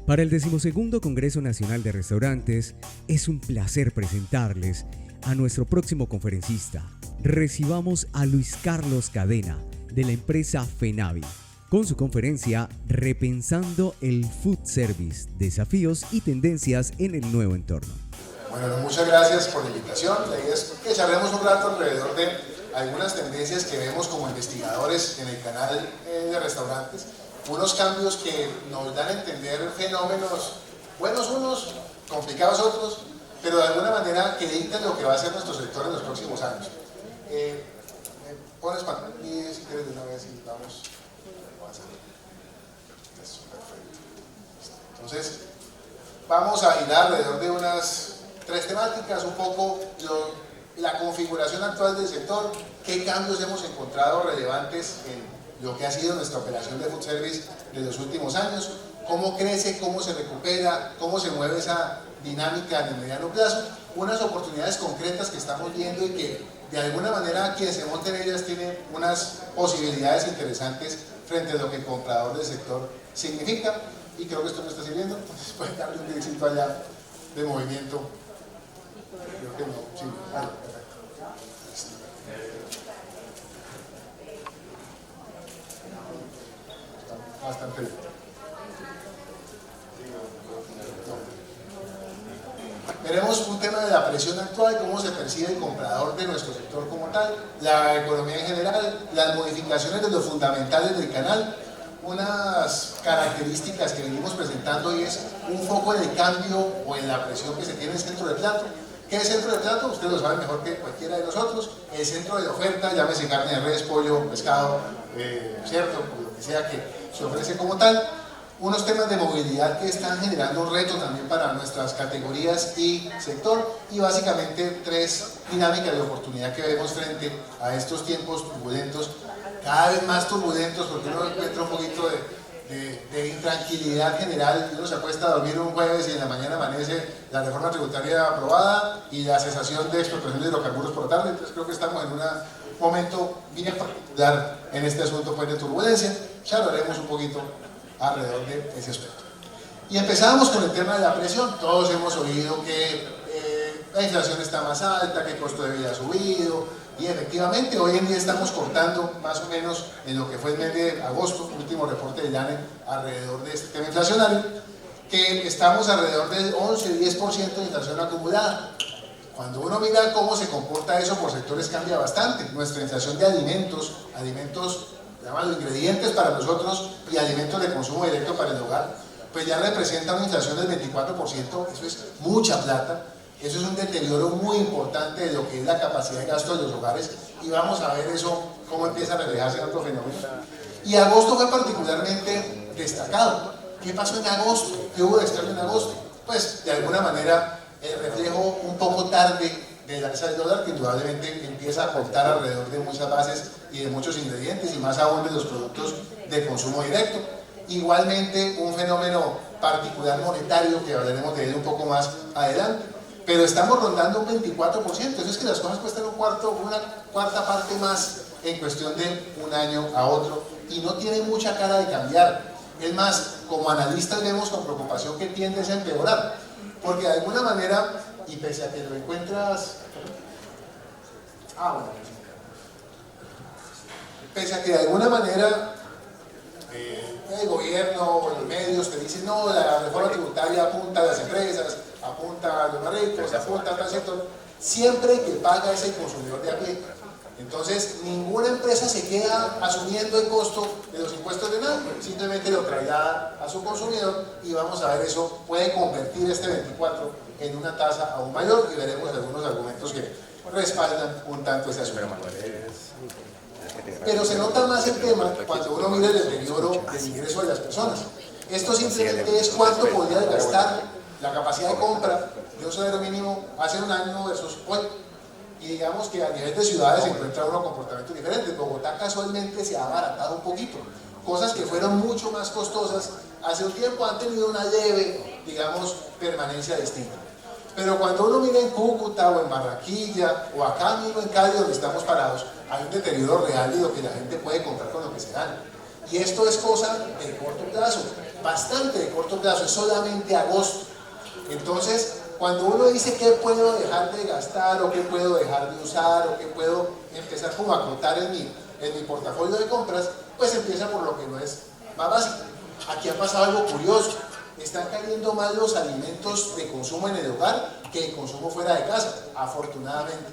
Para el 12º Congreso Nacional de Restaurantes, es un placer presentarles a nuestro próximo conferencista. Recibamos a Luis Carlos Cadena, de la empresa FENAVI, con su conferencia Repensando el Food Service, desafíos y tendencias en el nuevo entorno. Bueno, muchas gracias por la invitación. La idea es que charlemos un rato alrededor de algunas tendencias que vemos como investigadores en el canal de restaurantes, unos cambios que nos dan a entender fenómenos buenos unos, complicados otros, pero de alguna manera que dictan lo que va a ser nuestro sector en los próximos años. ¿Me pones pantalla si quieres de una vez y vamos? Eso, perfecto. Entonces, vamos a girar alrededor de unas 3 temáticas, un poco la configuración actual del sector, qué cambios hemos encontrado relevantes en lo que ha sido nuestra operación de food service de los últimos años, cómo crece, cómo se recupera, cómo se mueve esa dinámica en el mediano plazo, unas oportunidades concretas que estamos viendo y que de alguna manera quien se monte en ellas tiene unas posibilidades interesantes frente a lo que el comprador del sector significa. Y creo que esto me está sirviendo, entonces pueden darle un cliccito allá de movimiento. Creo que no, sí, vale, perfecto. Está bastante bien. Veremos un tema de la presión actual, cómo se percibe el comprador de nuestro sector como tal, la economía en general, las modificaciones de los fundamentales del canal, unas características que venimos presentando y es un foco en el cambio o en la presión que se tiene en el centro de plato. ¿Qué es centro de plato? Ustedes lo saben mejor que cualquiera de nosotros. El centro de oferta, llámese carne de res, pollo, pescado, cerdo, lo que sea que se ofrece como tal. Unos temas de movilidad que están generando un reto también para nuestras categorías y sector, y básicamente 3 dinámicas de oportunidad que vemos frente a estos tiempos turbulentos, cada vez más turbulentos, porque uno encuentra un poquito de intranquilidad general. Uno se acuesta a dormir un jueves y en la mañana amanece la reforma tributaria aprobada y la cesación de expropiación de hidrocarburos por la tarde. Entonces creo que estamos en un momento bien particular en este asunto pues, de turbulencia. Ya hablaremos un poquito alrededor de ese aspecto. Y empezamos con el tema de la presión. Todos hemos oído que la inflación está más alta, que el costo de vida ha subido, y efectivamente hoy en día estamos cortando más o menos en lo que fue el mes de agosto, último reporte del IANE alrededor de este tema inflacionario, que estamos alrededor del 11-10% de inflación acumulada. Cuando uno mira cómo se comporta eso por sectores cambia bastante. Nuestra inflación de alimentos, llamado ingredientes para nosotros y alimentos de consumo directo para el hogar, pues ya representa una inflación del 24%, eso es mucha plata, eso es un deterioro muy importante de lo que es la capacidad de gasto de los hogares y vamos a ver eso, cómo empieza a reflejarse en otro fenómeno. Y agosto fue particularmente destacado. ¿Qué pasó en agosto? ¿Qué hubo de externo en agosto? Pues de alguna manera el reflejo un poco tarde del alza del dólar, que indudablemente empieza a aportar alrededor de muchas bases y de muchos ingredientes y más aún de los productos de consumo directo. Igualmente un fenómeno particular monetario que hablaremos de él un poco más adelante, pero estamos rondando un 24%, eso es que las cosas cuestan una cuarta parte más en cuestión de un año a otro y no tiene mucha cara de cambiar. Es más, como analistas vemos con preocupación que tiende a empeorar, porque de alguna manera, y pese a que lo encuentras, pese a que de alguna manera el gobierno o los medios te dicen no, la reforma tributaria apunta a las empresas, apunta a los más ricos, apunta al sector, siempre el que paga es el consumidor de a pie. Entonces ninguna empresa se queda asumiendo el costo de los impuestos de nada, simplemente lo traslada a su consumidor y vamos a ver, eso puede convertir este 24 en una tasa aún mayor y veremos algunos argumentos que respaldan un tanto ese asunto. Pero se nota más el tema cuando uno mira el deterioro del ingreso de las personas. Esto simplemente es cuánto podría gastar la capacidad de compra de un salario mínimo hace un año versus hoy. Y digamos que a nivel de ciudades se encuentra uno comportamientos diferentes. Bogotá casualmente se ha abaratado un poquito. Cosas que fueron mucho más costosas hace un tiempo han tenido una leve, digamos, permanencia distinta. Pero cuando uno mira en Cúcuta o en Barranquilla o acá mismo en Cali donde estamos parados, hay un deterioro real de lo que la gente puede comprar con lo que se gana. Y esto es cosa de corto plazo. bastante de corto plazo, es solamente agosto. Entonces, cuando uno dice qué puedo dejar de gastar o qué puedo dejar de usar o qué puedo empezar como a acotar en mi portafolio de compras, pues empieza por lo que no es más básico. Aquí ha pasado algo curioso, están cayendo más los alimentos de consumo en el hogar que el consumo fuera de casa, afortunadamente.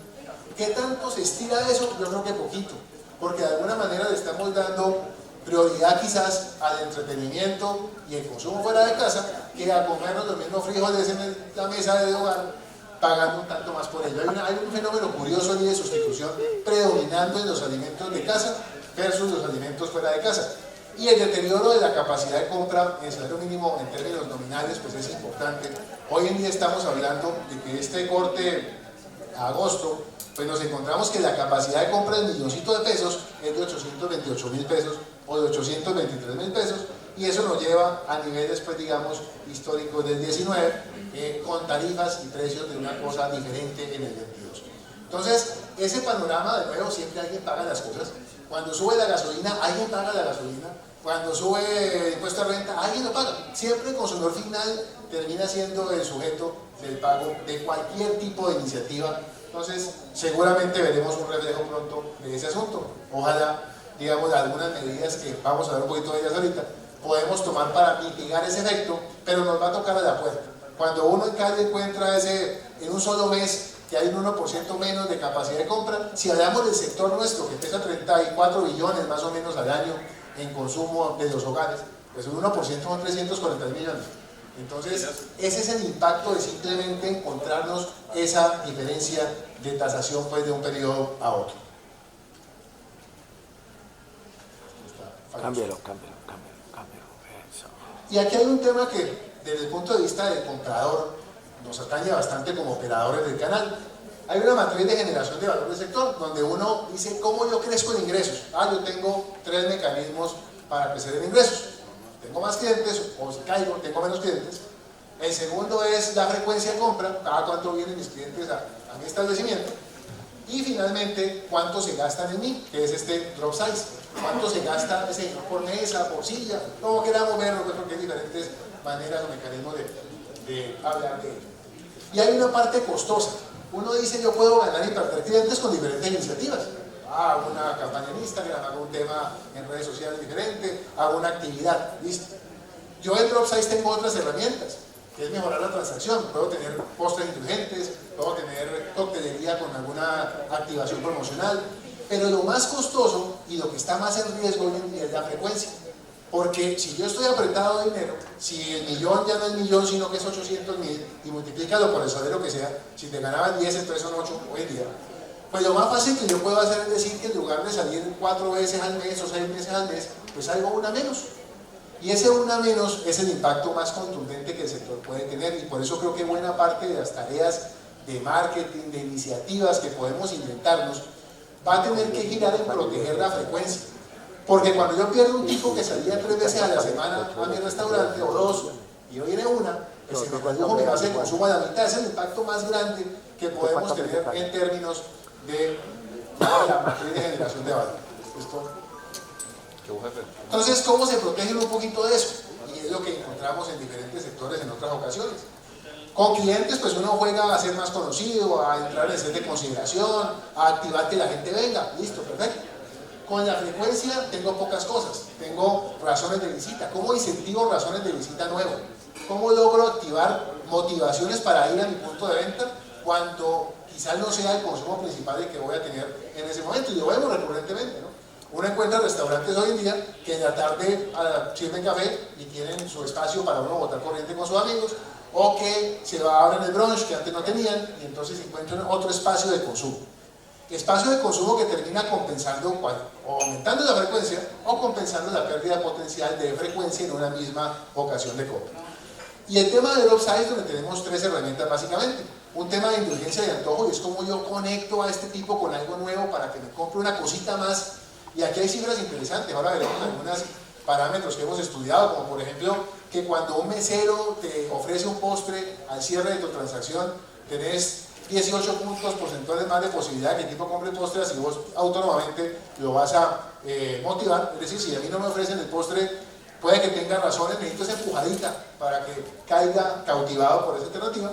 ¿Qué tanto se estira eso? Yo creo que poquito, porque de alguna manera le estamos dando prioridad quizás al entretenimiento y el consumo fuera de casa que a comernos los mismos frijoles en la mesa de hogar pagando un tanto más por ello. Hay un fenómeno curioso de sustitución predominando en los alimentos de casa versus los alimentos fuera de casa. Y el deterioro de la capacidad de compra en salario mínimo en términos nominales pues es importante. Hoy en día estamos hablando de que este corte a agosto pues nos encontramos que la capacidad de compra del milloncito de pesos es de 828.000 pesos o de 823.000 pesos, y eso nos lleva a niveles pues digamos históricos del 19 con tarifas y precios de una cosa diferente en el 22. Entonces ese panorama, de nuevo, siempre alguien paga las cosas. Cuando sube la gasolina, alguien paga la gasolina. Cuando sube el impuesto a renta, alguien lo paga. Siempre el consumidor final termina siendo el sujeto del pago de cualquier tipo de iniciativa. Entonces seguramente veremos un reflejo pronto de ese asunto. Ojalá, digamos, algunas medidas que vamos a ver un poquito de ellas ahorita podemos tomar para mitigar ese efecto, pero nos va a tocar a la puerta. Cuando uno en Cali encuentra en un solo mes que hay un 1% menos de capacidad de compra, si hablamos del sector nuestro que pesa 34 billones más o menos al año en consumo de los hogares, pues un 1% son 340 millones. Entonces ese es el impacto de simplemente encontrarnos esa diferencia de tasación pues de un periodo a otro. Cámbialo. Eso. Y aquí hay un tema que desde el punto de vista del comprador nos atañe bastante como operadores del canal. Hay una matriz de generación de valor del sector donde uno dice cómo yo crezco en ingresos. Yo tengo 3 mecanismos para crecer en ingresos. Tengo más clientes o si caigo, tengo menos clientes. El segundo es la frecuencia de compra, cada cuánto vienen mis clientes a mi establecimiento. Y finalmente, cuánto se gastan en mí, que es este drop size. Cuánto se gasta por mesa, por silla, como queramos verlo, porque hay diferentes maneras o mecanismos de hablar de ello. Y hay una parte costosa. Uno dice, yo puedo ganar y perder clientes con diferentes iniciativas. Hago una campaña en Instagram, hago un tema en redes sociales diferente, hago una actividad, listo. Yo en drop size tengo otras herramientas, que es mejorar la transacción. Puedo tener postres indulgentes, puedo tener coctelería con alguna activación promocional, pero lo más costoso y lo que está más en riesgo hoy en día es la frecuencia. Porque si yo estoy apretado de dinero, si el millón ya no es millón, sino que es 800.000, y multiplícalo por el salario que sea, si te ganaban 10, entonces son 8 hoy en día, pues lo más fácil que yo puedo hacer es decir que en lugar de salir 4 veces al mes o 6 veces al mes, pues salgo una menos. Y ese una menos es el impacto más contundente que el sector puede tener, y por eso creo que buena parte de las tareas de marketing, de iniciativas que podemos inventarnos, va a tener que girar en proteger la frecuencia. Porque cuando yo pierdo un tipo que salía 3 veces a la semana a mi restaurante, o 2, y hoy viene una, pues se me redujo mi base de consumo a la mitad. Es el impacto más grande que podemos tener en términos de la matriz de generación de valor. Entonces, ¿cómo se protegen un poquito de eso? Y es lo que encontramos en diferentes sectores en otras ocasiones. Con clientes, pues uno juega a ser más conocido, a entrar en set de consideración, a activar que la gente venga, listo, perfecto. Con la frecuencia tengo pocas cosas, tengo razones de visita. ¿Cómo incentivo razones de visita nuevas? ¿Cómo logro activar motivaciones para ir a mi punto de venta cuando quizás no sea el consumo principal el que voy a tener en ese momento? Y lo vemos recurrentemente, ¿no? Uno encuentra restaurantes hoy en día que en la tarde sirven café y tienen su espacio para uno botar corriente con sus amigos, o que se abren el brunch que antes no tenían y entonces encuentran otro espacio de consumo. Espacio de consumo que termina compensando o aumentando la frecuencia o compensando la pérdida potencial de frecuencia en una misma ocasión de compra. Y el tema del upside, donde tenemos 3 herramientas básicamente. Un tema de indulgencia y antojo, y es como yo conecto a este tipo con algo nuevo para que me compre una cosita más. Y aquí hay cifras interesantes, ahora veremos algunos parámetros que hemos estudiado, como por ejemplo que cuando un mesero te ofrece un postre al cierre de tu transacción, tenés 18 puntos porcentuales más de posibilidad de que el tipo compre postres y vos autónomamente lo vas a motivar. Es decir, si a mí no me ofrecen el postre, puede que tenga razones, necesito esa empujadita para que caiga cautivado por esa alternativa.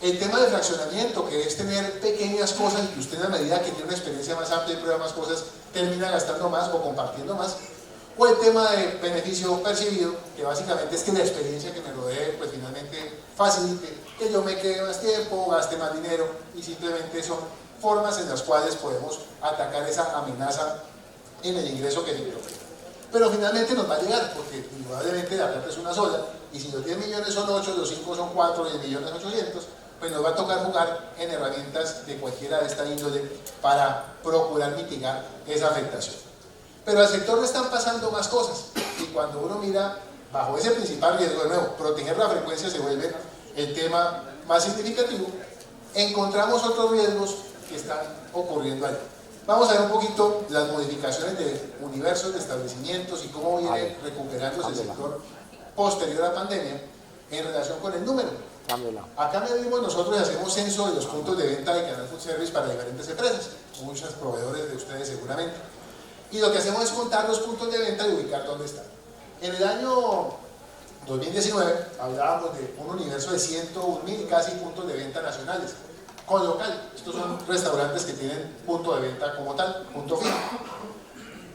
El tema de fraccionamiento, que es tener pequeñas cosas y que usted a medida que tiene una experiencia más amplia y prueba más cosas, termina gastando más o compartiendo más. O el tema de beneficio percibido, que básicamente es que la experiencia que me rodee, pues finalmente facilite que yo me quede más tiempo, gaste más dinero, y simplemente son formas en las cuales podemos atacar esa amenaza en el ingreso que genero. Pero finalmente nos va a llegar, porque indudablemente la plata es una sola, y si los 10 millones son 8, los 5 son 4, 10 millones 800, pues nos va a tocar jugar en herramientas de cualquiera de esta índole para procurar mitigar esa afectación. Pero al sector le están pasando más cosas, y cuando uno mira bajo ese principal riesgo, de nuevo, proteger la frecuencia se vuelve el tema más significativo, encontramos otros riesgos que están ocurriendo ahí. Vamos a ver un poquito las modificaciones de universos de establecimientos y cómo viene recuperándose el sector posterior a la pandemia en relación con el número. Acá medimos nosotros y hacemos censo de los puntos de venta de Canal Food Service para diferentes empresas, muchos proveedores de ustedes seguramente. Y lo que hacemos es contar los puntos de venta y ubicar dónde están. En el año 2019 hablábamos de un universo de 101.000 casi puntos de venta nacionales, con local. Estos son restaurantes que tienen punto de venta como tal, punto fijo.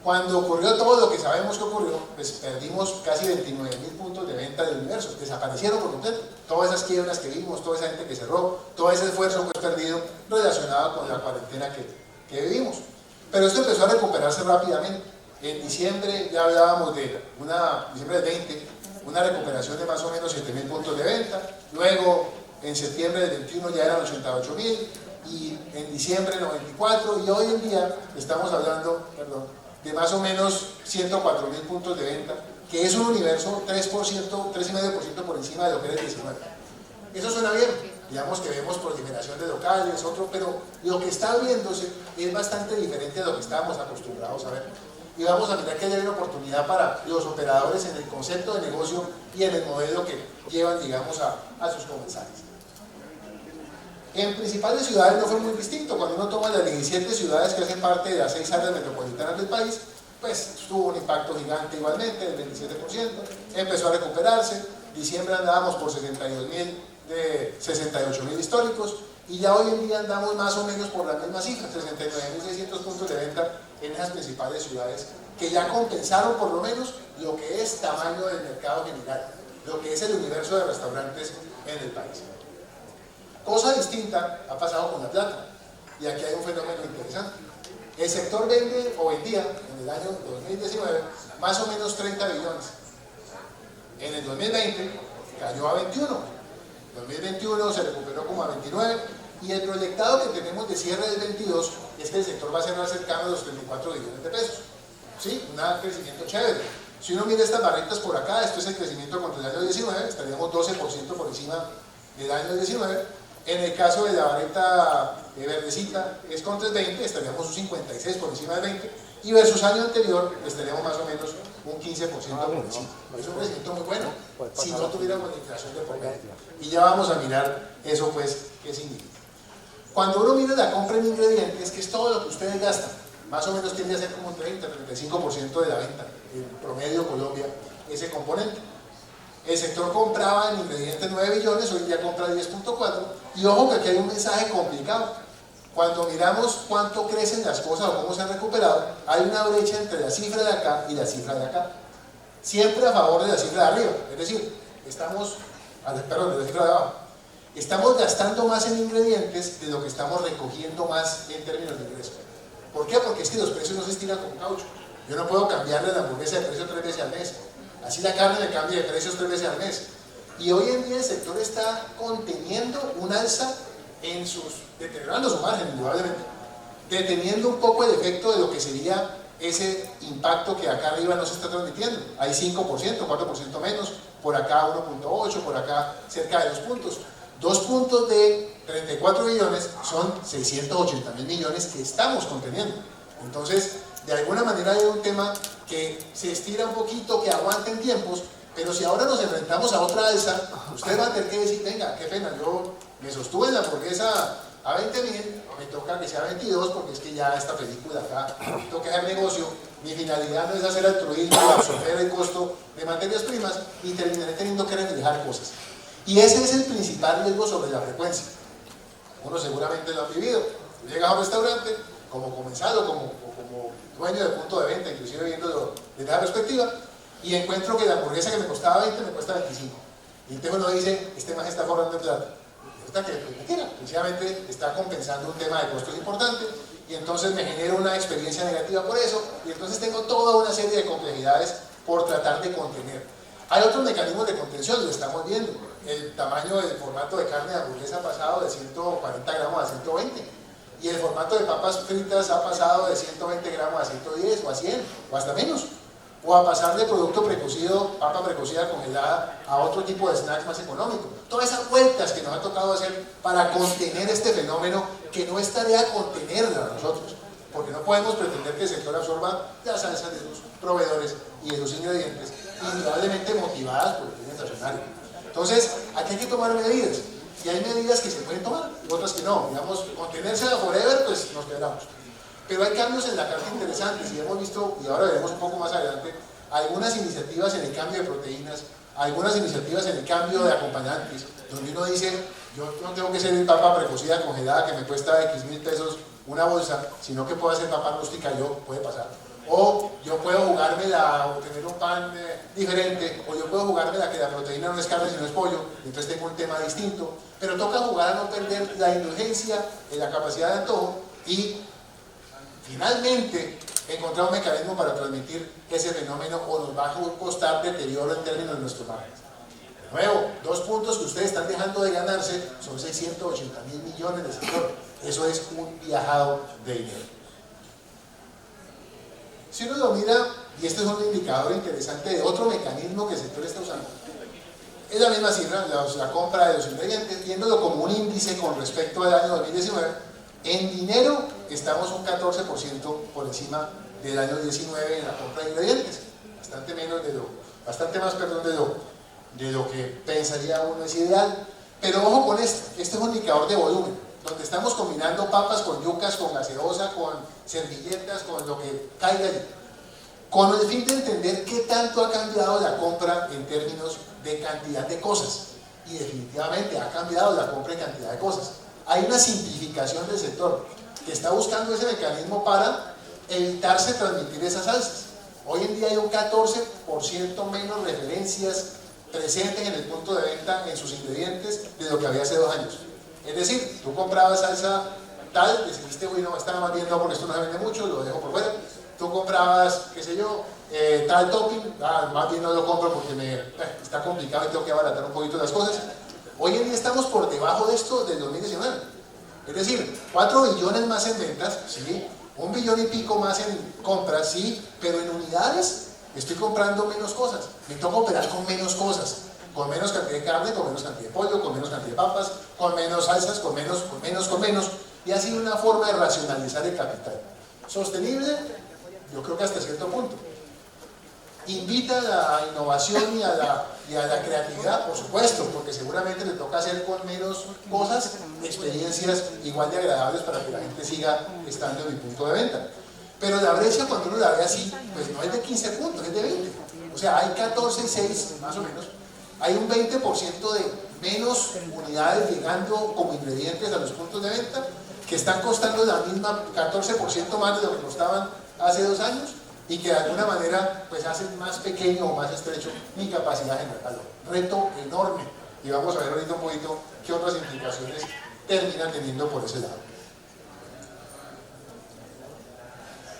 Cuando ocurrió todo lo que sabemos que ocurrió, pues perdimos casi 29.000 puntos de venta del universo, desaparecieron por completo. Todas esas quiebras que vimos, toda esa gente que cerró, todo ese esfuerzo pues perdido relacionado con la cuarentena que vivimos. Pero esto empezó a recuperarse rápidamente. En diciembre ya hablábamos de diciembre del 20, una recuperación de más o menos 7.000 puntos de venta. Luego, en septiembre del 21 ya eran 88.000 y en diciembre 94, y hoy en día estamos hablando, de más o menos 104.000 puntos de venta, que es un universo 3,5% por encima de lo que era el 19. Eso suena bien, digamos que vemos proliferación de locales, pero lo que está viéndose es bastante diferente a lo que estábamos acostumbrados a ver. Y vamos a mirar que hay una oportunidad para los operadores en el concepto de negocio y en el modelo que llevan, digamos, a sus comensales. En principales ciudades no fue muy distinto. Cuando uno toma las 17 ciudades que hacen parte de las 6 áreas metropolitanas del país, pues tuvo un impacto gigante igualmente, del 27%, empezó a recuperarse. Diciembre andábamos por 62.000 de 68.000 históricos, y ya hoy en día andamos más o menos por la misma cifra, 69.600 puntos de venta en esas principales ciudades, que ya compensaron por lo menos lo que es tamaño del mercado general, lo que es el universo de restaurantes en el país. Cosa distinta ha pasado con La Plata, y aquí hay un fenómeno interesante. El sector vende o vendía en el año 2019 más o menos 30 billones. En el 2020 cayó a 21. En 2021 se recuperó como a 29, y el proyectado que tenemos de cierre del 22 es que el sector va a cerrar cercano a los 34 billones de pesos. Sí, un crecimiento chévere. Si uno mira estas barritas por acá, esto es el crecimiento contra el año 19, estaríamos 12% por encima del año 19. En el caso de la barrita verdecita es contra el 20, estaríamos un 56 por encima del 20, y versus año anterior estaríamos más o menos un 15% por encima. Es un crecimiento muy bueno, si no tuviéramos la inflación de por medio. Y ya vamos a mirar eso, pues, qué significa. Cuando uno mira la compra en ingredientes, que es todo lo que ustedes gastan, más o menos tiende a ser como un 30-35% de la venta, en promedio Colombia, ese componente. El sector compraba en ingredientes 9 billones, hoy día compra 10.4, y ojo que aquí hay un mensaje complicado. Cuando miramos cuánto crecen las cosas o cómo se han recuperado, hay una brecha entre la cifra de acá y la cifra de acá. Siempre a favor de la cifra de arriba, es decir, de la cifra de abajo. Estamos gastando más en ingredientes de lo que estamos recogiendo más en términos de ingresos. ¿Por qué? Porque es que los precios no se estiran como caucho. Yo no puedo cambiarle la hamburguesa de precio 3 veces al mes. Así la carne le cambia de precios 3 veces al mes. Y hoy en día el sector está conteniendo un alza deteriorando su margen, indudablemente, deteniendo un poco el efecto de lo que sería ese impacto que acá arriba no se está transmitiendo. Hay 5%, 4% menos, por acá 1.8, por acá cerca de 2 puntos. 2 puntos de 34 billones son 680.000 millones que estamos conteniendo. Entonces, de alguna manera hay un tema que se estira un poquito, que aguanten tiempos, pero si ahora nos enfrentamos a otra alza, usted va a tener que decir, venga, qué pena, yo me sostuve en la hamburguesa a 20.000, me toca que sea 22, porque es que ya esta película acá, tengo que hacer negocio, Mi finalidad no es hacer altruismo y absorber el costo de materias primas y terminaré teniendo que reflejar cosas. Y ese es el principal riesgo sobre la frecuencia. Uno seguramente lo ha vivido. Llegas a un restaurante como comensal o como dueño de punto de venta, inclusive viéndolo desde la perspectiva, y encuentro que la hamburguesa que me costaba 20 me cuesta 25. Y entonces uno dice, este más está forrando de plata. Resulta que pues, mentira, precisamente está compensando un tema de costos importante, y entonces me genera una experiencia negativa por eso, y entonces tengo toda una serie de complejidades por tratar de contener. Hay otros mecanismos de contención, lo estamos viendo. El tamaño del formato de carne de hamburguesa ha pasado de 140 gramos a 120, y el formato de papas fritas ha pasado de 120 gramos a 110 o a 100 o hasta menos, o a pasar de producto precocido, papa precocida congelada, a otro tipo de snacks más económico. Todas esas vueltas que nos ha tocado hacer para contener este fenómeno, que no es tarea contenerla a nosotros, porque no podemos pretender que el sector absorba las salsas de sus proveedores y de sus ingredientes, indudablemente motivadas por el bien nacional. Entonces, aquí hay que tomar medidas, y hay medidas que se pueden tomar, y otras que no. Digamos, contenerse a forever, pues nos quebramos. Pero hay cambios en la carta interesantes, y hemos visto, y ahora veremos un poco más adelante, algunas iniciativas en el cambio de proteínas, algunas iniciativas en el cambio de acompañantes, donde uno dice, yo no tengo que ser papa precocida congelada que me cuesta X mil pesos una bolsa, sino que puedo hacer papa rústica, yo, puede pasar. O yo puedo jugármela o tener un pan diferente, o yo puedo jugármela que la proteína no es carne sino es pollo, entonces tengo un tema distinto, pero toca jugar a no perder la indulgencia, la capacidad de antojo, y finalmente encontrar un mecanismo para transmitir ese fenómeno, o nos va a costar deterioro en términos de nuestro margen. De nuevo, 2 puntos que ustedes están dejando de ganarse son 680.000 millones de sector. Eso es un viajado de dinero. Si uno lo mira, y este es un indicador interesante de otro mecanismo que el sector está usando, es la misma cifra, la compra de los ingredientes, viéndolo como un índice con respecto al año 2019, en dinero estamos un 14% por encima del año 19 en la compra de ingredientes, bastante más de lo que pensaría uno es ideal. Pero ojo con esto, este es un indicador de volumen, donde estamos combinando papas con yucas, con gaseosa, con servilletas, con lo que caiga allí, con el fin de entender qué tanto ha cambiado la compra en términos de cantidad de cosas. Y definitivamente ha cambiado la compra en cantidad de cosas. Hay una simplificación del sector que está buscando ese mecanismo para evitarse transmitir esas salsas. Hoy en día hay un 14% menos referencias presentes en el punto de venta en sus ingredientes de lo que había hace 2 años. Es decir, tú comprabas salsa tal, decidiste, uy, no, estaba más bien no, porque esto no se vende mucho, lo dejo por fuera. Tú comprabas, qué sé yo, tal topping, más bien no lo compro porque está complicado y tengo que abaratar un poquito las cosas. Hoy en día estamos por debajo de esto del 2019. Es decir, 4 billones más en ventas, sí, 1 billón y pico más en compras, sí, pero en unidades estoy comprando menos cosas. Me toca operar con menos cosas, con menos cantidad de carne, con menos cantidad de pollo, con menos cantidad de papas, con menos salsas, con menos, y ha sido una forma de racionalizar el capital. Sostenible, yo creo que hasta cierto punto. Invita a la innovación y a la creatividad, por supuesto, porque seguramente le toca hacer con menos cosas, experiencias igual de agradables para que la gente siga estando en mi punto de venta. Pero la brecha, cuando uno la ve así, pues no es de 15 puntos, es de 20. O sea, hay 14,6 más o menos. Hay un 20% de menos unidades llegando como ingredientes a los puntos de venta, que están costando la misma 14% más de lo que costaban hace 2 años, y que de alguna manera pues hacen más pequeño o más estrecho mi capacidad de mercado. Reto enorme, y vamos a ver ahorita un poquito qué otras implicaciones terminan teniendo por ese lado.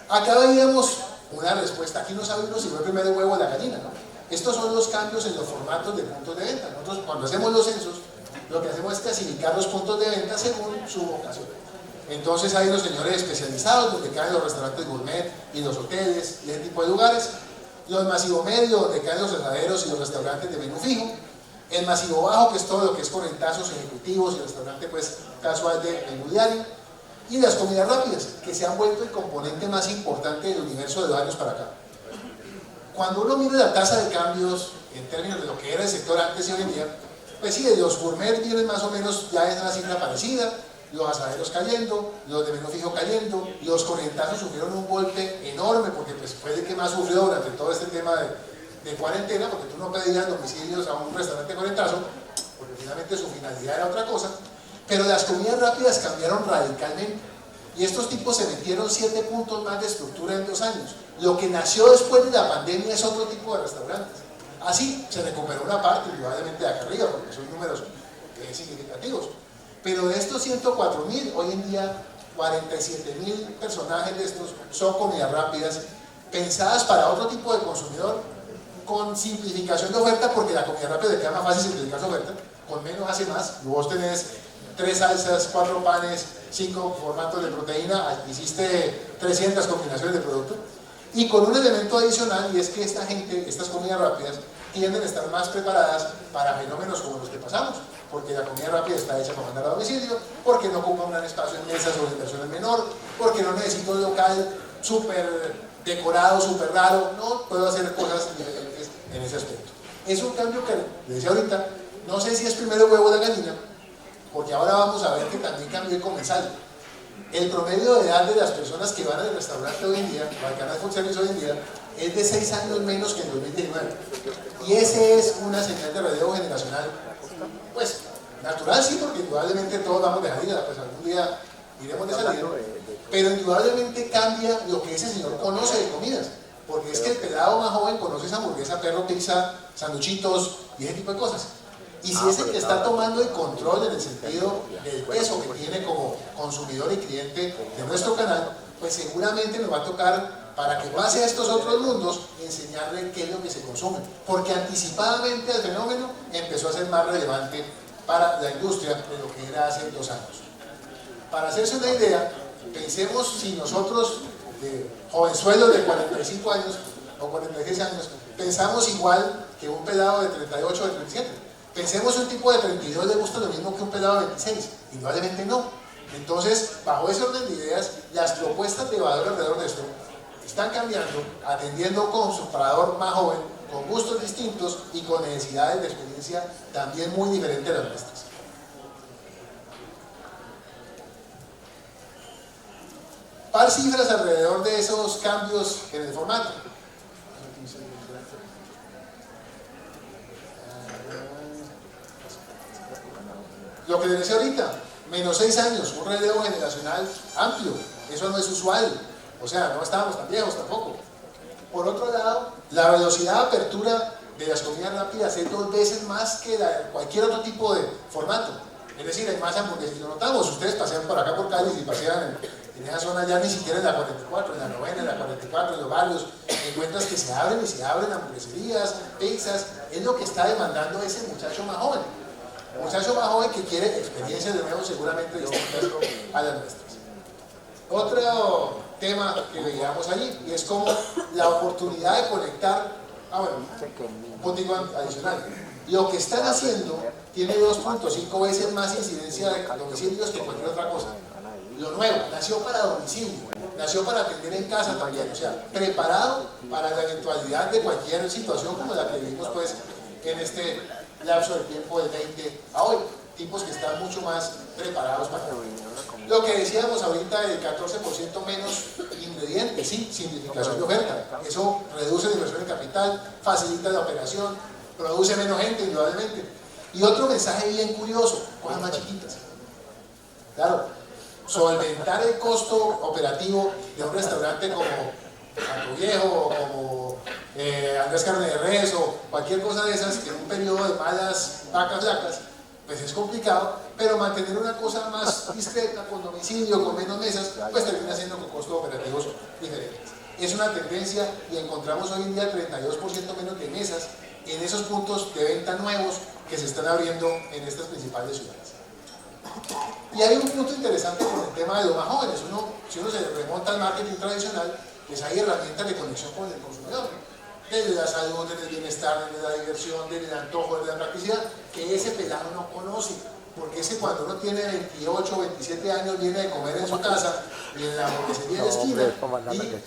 Acá veíamos una respuesta, aquí no sabemos si fue primero el huevo o la gallina, ¿no? Estos son los cambios en los formatos de puntos de venta. Nosotros cuando hacemos los censos, lo que hacemos es clasificar los puntos de venta según su vocación. Entonces hay los señores especializados, donde caen los restaurantes gourmet y los hoteles y ese tipo de lugares. Los masivo medio, donde caen los asaderos y los restaurantes de menú fijo. El masivo bajo, que es todo lo que es correntazos ejecutivos y restaurante pues casual de menú diario. Y las comidas rápidas, que se han vuelto el componente más importante del universo de 2 años para acá. Cuando uno mira la tasa de cambios en términos de lo que era el sector antes y hoy en día, pues sí, de los gourmet vienen más o menos ya es una cifra parecida, los asaderos cayendo, los de menú fijo cayendo, los corrientazos sufrieron un golpe enorme, porque pues, fue el que más sufrió durante todo este tema de cuarentena, porque tú no pedías domicilios a un restaurante corrientazo, porque finalmente su finalidad era otra cosa, pero las comidas rápidas cambiaron radicalmente, y estos tipos se metieron 7 puntos más de estructura en 2 años. Lo que nació después de la pandemia es otro tipo de restaurantes. Así se recuperó una parte, probablemente de acá arriba, porque son números significativos. Pero de estos 104.000, hoy en día 47.000 personajes de estos son comidas rápidas, pensadas para otro tipo de consumidor, con simplificación de oferta, porque la comida rápida le queda más fácil simplificar su oferta, con menos hace más. Vos tenés 3 salsas, 4 panes, 5 formatos de proteína, hiciste 300 combinaciones de producto, y con un elemento adicional, y es que esta gente, estas comidas rápidas, tienden a estar más preparadas para fenómenos como los que pasamos, porque la comida rápida está hecha para mandar a domicilio, porque no ocupa un gran espacio en mesas o inversión es menor, porque no necesito un local súper decorado, súper raro, no puedo hacer cosas diferentes en ese aspecto. Es un cambio que, les decía ahorita, no sé si es primero el huevo o la gallina, porque ahora vamos a ver que también cambió el comensal. El promedio de edad de las personas que van al restaurante hoy en día, o al canal food service hoy en día, es de 6 años menos que en 2019. Y ese es una señal de relevo generacional, pues, natural sí, porque indudablemente todos vamos de salida, pues algún día iremos de salida, pero indudablemente cambia lo que ese señor conoce de comidas, porque es que el pelado más joven conoce esa hamburguesa, perro, pizza, sanduchitos y ese tipo de cosas. Y si es el que está tomando el control en el sentido del peso que tiene como consumidor y cliente de nuestro canal, pues seguramente nos va a tocar, para que pase a estos otros mundos, enseñarle qué es lo que se consume, porque anticipadamente el fenómeno empezó a ser más relevante para la industria de lo que era hace 2 años. Para hacerse una idea, pensemos si nosotros, de jovenzuelos de 45 años o 46 años, pensamos igual que un pelado de 38 o de 37. Pensemos un tipo de 32 le gusta lo mismo que un pelado de 26, indudablemente no. Entonces, bajo ese orden de ideas, las propuestas de valor alrededor de esto están cambiando, atendiendo con su comprador más joven, con gustos distintos y con necesidades de experiencia también muy diferentes a las nuestras. Par cifras alrededor de esos cambios en el formato. Lo que les decía ahorita, menos 6 años, un relevo generacional amplio, eso no es usual, o sea, no estábamos tan viejos tampoco. Por otro lado, la velocidad de apertura de las comidas rápidas es 2 veces más que cualquier otro tipo de formato. Es decir, hay más hamburguesas, lo notamos, ustedes pasean por acá por calles y pasean en esa zona ya ni siquiera en la 44, en la 9, en la 44, en los barrios, encuentras que se abren y se abren hamburgueserías, pizzas, es lo que está demandando ese muchacho más joven. Un muchacho más joven que quiere experiencias de nuevo seguramente distintas a las nuestras. Otro tema que veíamos allí, y es como la oportunidad de conectar, un punto adicional. Lo que están haciendo tiene 2.5 veces más incidencia de domicilios que cualquier otra cosa. Lo nuevo, nació para domicilio, nació para atender en casa también, o sea, preparado para la eventualidad de cualquier situación como la que vivimos pues en este lapso de tiempo del 20 a hoy, tipos que están mucho más preparados para lo que decíamos ahorita, el 14% menos ingredientes, sí, simplificación de oferta, eso reduce la inversión en capital, facilita la operación, produce menos gente indudablemente. Y otro mensaje bien curioso, cosas más chiquitas, claro, solventar el costo operativo de un restaurante como Santo Viejo o como Andrés Carne de Res o cualquier cosa de esas, en un periodo de malas vacas flacas, pues es complicado, pero mantener una cosa más discreta, con domicilio, con menos mesas, pues termina siendo con costos operativos diferentes. Es una tendencia y encontramos hoy en día 32% menos de mesas en esos puntos de venta nuevos que se están abriendo en estas principales ciudades. Y hay un punto interesante con el tema de los más jóvenes. Si uno se remonta al marketing tradicional, pues hay herramientas de conexión con el consumidor, desde la salud, desde el bienestar, desde la diversión, desde el antojo, desde la practicidad, que ese pelado no conoce, porque ese cuando uno tiene 28 o 27 años viene de comer en su casa y en la hamburguesería de la esquina